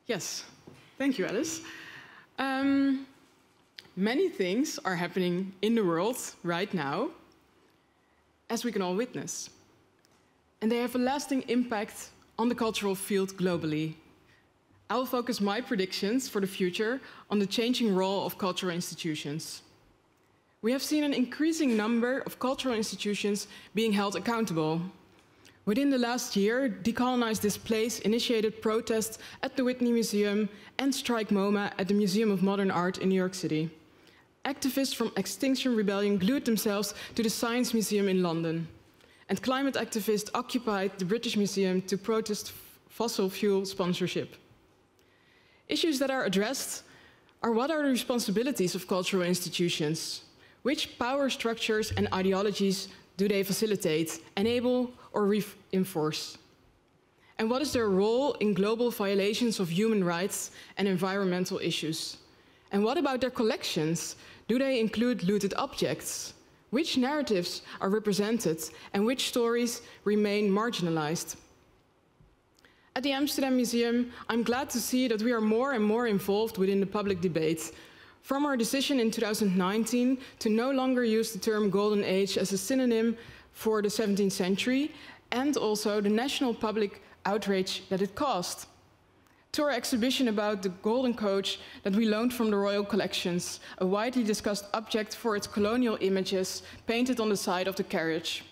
Yes, thank you, Alice. Many things are happening in the world right now, as we can all witness. And they have a lasting impact on the cultural field globally. I will focus my predictions for the future on the changing role of cultural institutions. We have seen an increasing number of cultural institutions being held accountable. Within the last year, Decolonize This Place initiated protests at the Whitney Museum and Strike MoMA at the Museum of Modern Art in New York City. Activists from Extinction Rebellion glued themselves to the Science Museum in London. And climate activists occupied the British Museum to protest fossil fuel sponsorship. Issues that are addressed are what are the responsibilities of cultural institutions? Which power structures and ideologies do they facilitate, enable, or reinforce? And what is their role in global violations of human rights and environmental issues? And what about their collections? Do they include looted objects? Which narratives are represented and which stories remain marginalized? At the Amsterdam Museum, I'm glad to see that we are more and more involved within the public debate. From our decision in 2019 to no longer use the term Golden Age as a synonym for the 17th century, and also the national public outrage that it caused. To our exhibition about the Golden Coach that we loaned from the Royal Collections, a widely discussed object for its colonial images painted on the side of the carriage.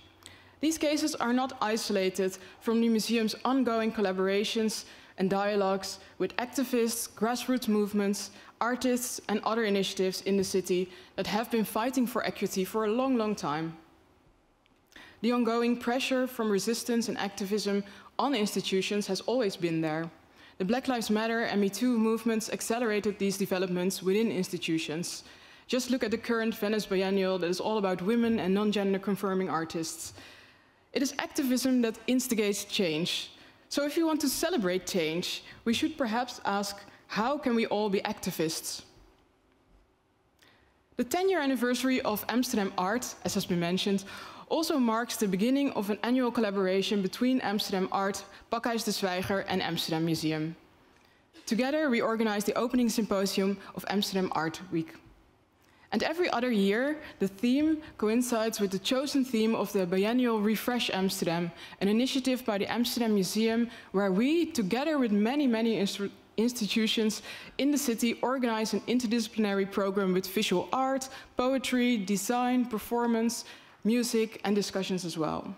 These cases are not isolated from the museum's ongoing collaborations and dialogues with activists, grassroots movements, artists, and other initiatives in the city that have been fighting for equity for a long, long time. The ongoing pressure from resistance and activism on institutions has always been there. The Black Lives Matter and Me Too movements accelerated these developments within institutions. Just look at the current Venice Biennial that is all about women and non-gender conforming artists. It is activism that instigates change. So if you want to celebrate change, we should perhaps ask, how can we all be activists? The 10-year anniversary of Amsterdam Art, as has been mentioned, also marks the beginning of an annual collaboration between Amsterdam Art, Pakhuis, Zwijger, and Amsterdam Museum. Together, we organize the opening symposium of Amsterdam Art Week. And every other year, the theme coincides with the chosen theme of the biennial Refresh Amsterdam, an initiative by the Amsterdam Museum, where we, together with many institutions in the city, organize an interdisciplinary program with visual art, poetry, design, performance, music, and discussions as well.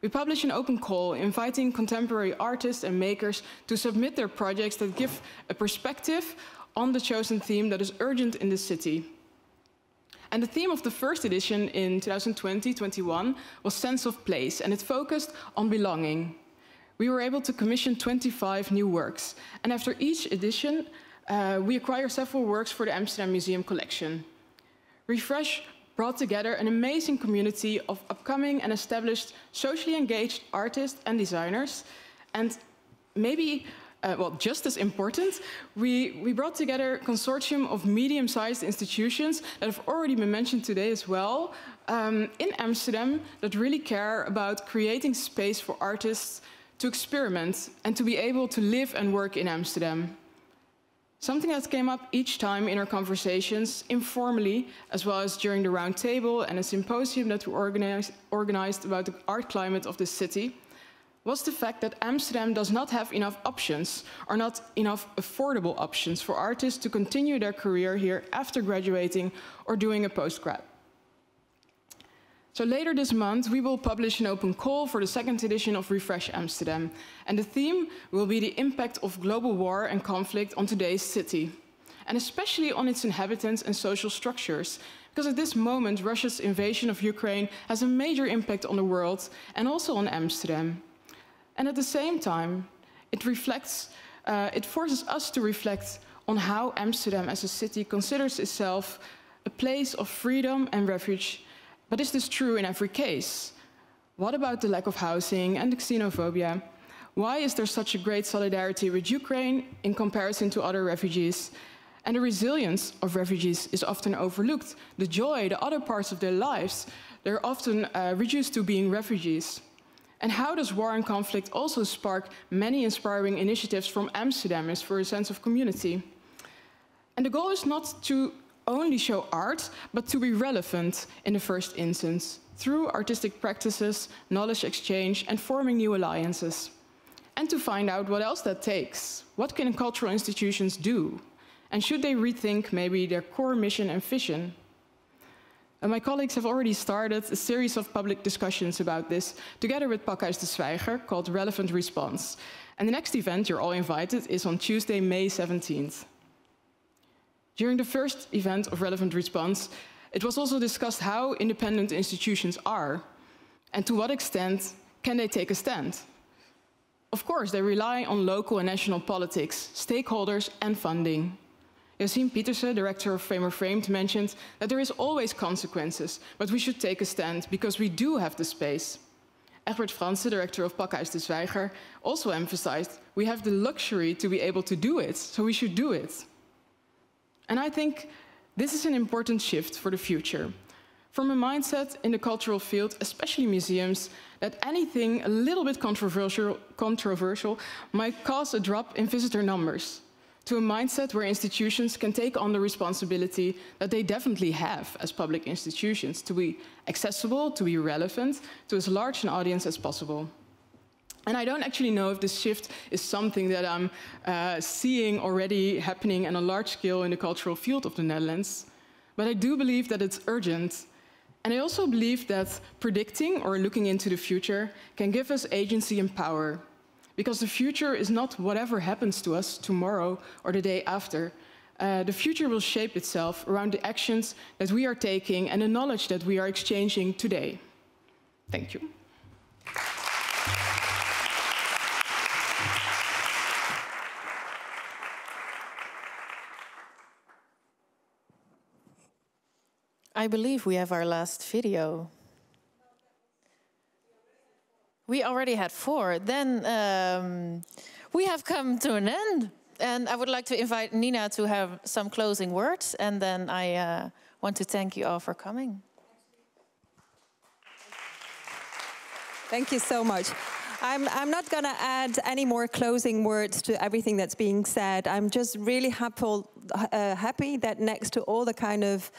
We publish an open call inviting contemporary artists and makers to submit their projects that give a perspective on the chosen theme that is urgent in the city. And the theme of the first edition in 2020-21 was Sense of Place, and it focused on belonging. We were able to commission 25 new works, and after each edition, we acquired several works for the Amsterdam Museum collection. Refresh brought together an amazing community of upcoming and established socially engaged artists and designers. And maybe, well, just as important, we brought together a consortium of medium-sized institutions that have already been mentioned today as well, in Amsterdam, that really care about creating space for artists to experiment and to be able to live and work in Amsterdam. Something that came up each time in our conversations, informally, as well as during the round table and a symposium that we organized about the art climate of the city, was the fact that Amsterdam does not have enough options, or not enough affordable options for artists to continue their career here after graduating or doing a postgrad. So later this month, we will publish an open call for the second edition of Refresh Amsterdam. And the theme will be the impact of global war and conflict on today's city, and especially on its inhabitants and social structures. Because at this moment, Russia's invasion of Ukraine has a major impact on the world and also on Amsterdam. And at the same time, it forces us to reflect on how Amsterdam as a city considers itself a place of freedom and refuge. But is this true in every case? What about the lack of housing and the xenophobia? Why is there such a great solidarity with Ukraine in comparison to other refugees? And the resilience of refugees is often overlooked. The joy, the other parts of their lives, they're often reduced to being refugees. And how does war and conflict also spark many inspiring initiatives from Amsterdammers for a sense of community? And the goal is not to only show art, but to be relevant in the first instance, through artistic practices, knowledge exchange, and forming new alliances. And to find out what else that takes. What can cultural institutions do? And should they rethink maybe their core mission and vision? And my colleagues have already started a series of public discussions about this, together with Pakhuis de Zwijger, called Relevant Response. And the next event, you're all invited, is on Tuesday, May 17th. During the first event of Relevant Response, it was also discussed how independent institutions are, and to what extent can they take a stand. Of course, they rely on local and national politics, stakeholders, and funding. Yassine Pieterse, director of Framer Framed, mentioned that there is always consequences, but we should take a stand because we do have the space. Egbert Franse, director of Pakhuis de Zwijger, also emphasized we have the luxury to be able to do it, so we should do it. And I think this is an important shift for the future. From a mindset in the cultural field, especially museums, that anything a little bit controversial might cause a drop in visitor numbers, to a mindset where institutions can take on the responsibility that they definitely have as public institutions, to be accessible, to be relevant, to as large an audience as possible. And I don't actually know if this shift is something that I'm seeing already happening on a large scale in the cultural field of the Netherlands, but I do believe that it's urgent. And I also believe that predicting or looking into the future can give us agency and power. Because the future is not whatever happens to us tomorrow or the day after. The future will shape itself around the actions that we are taking and the knowledge that we are exchanging today. Thank you. I believe we have our last video. We already had 4. Then we have come to an end. And I would like to invite Nina to have some closing words. And then I want to thank you all for coming. Thank you so much. I'm not going to add any more closing words to everything that's being said. I'm just really happy that next to all the kind of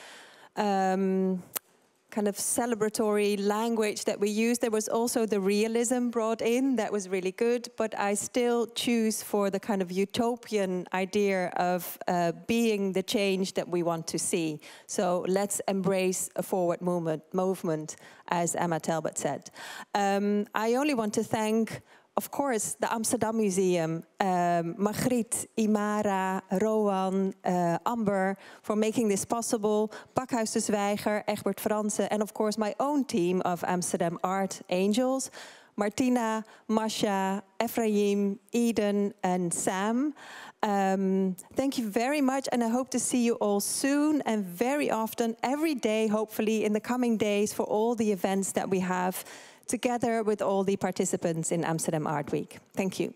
celebratory language that we used, there was also the realism brought in. That was really good, but I still choose for the kind of utopian idea of being the change that we want to see. So let's embrace a forward movement, as Emma Talbot said. I only want to thank, of course, the Amsterdam Museum, Margriet, Imara, Rowan, Amber, for making this possible, Pakhuis de Zwijger, Egbert Franse, and of course my own team of Amsterdam Art Angels, Martina, Masha, Ephraim, Eden, and Sam. Thank you very much, and I hope to see you all soon and very often, every day, hopefully, in the coming days for all the events that we have together with all the participants in Amsterdam Art Week. Thank you.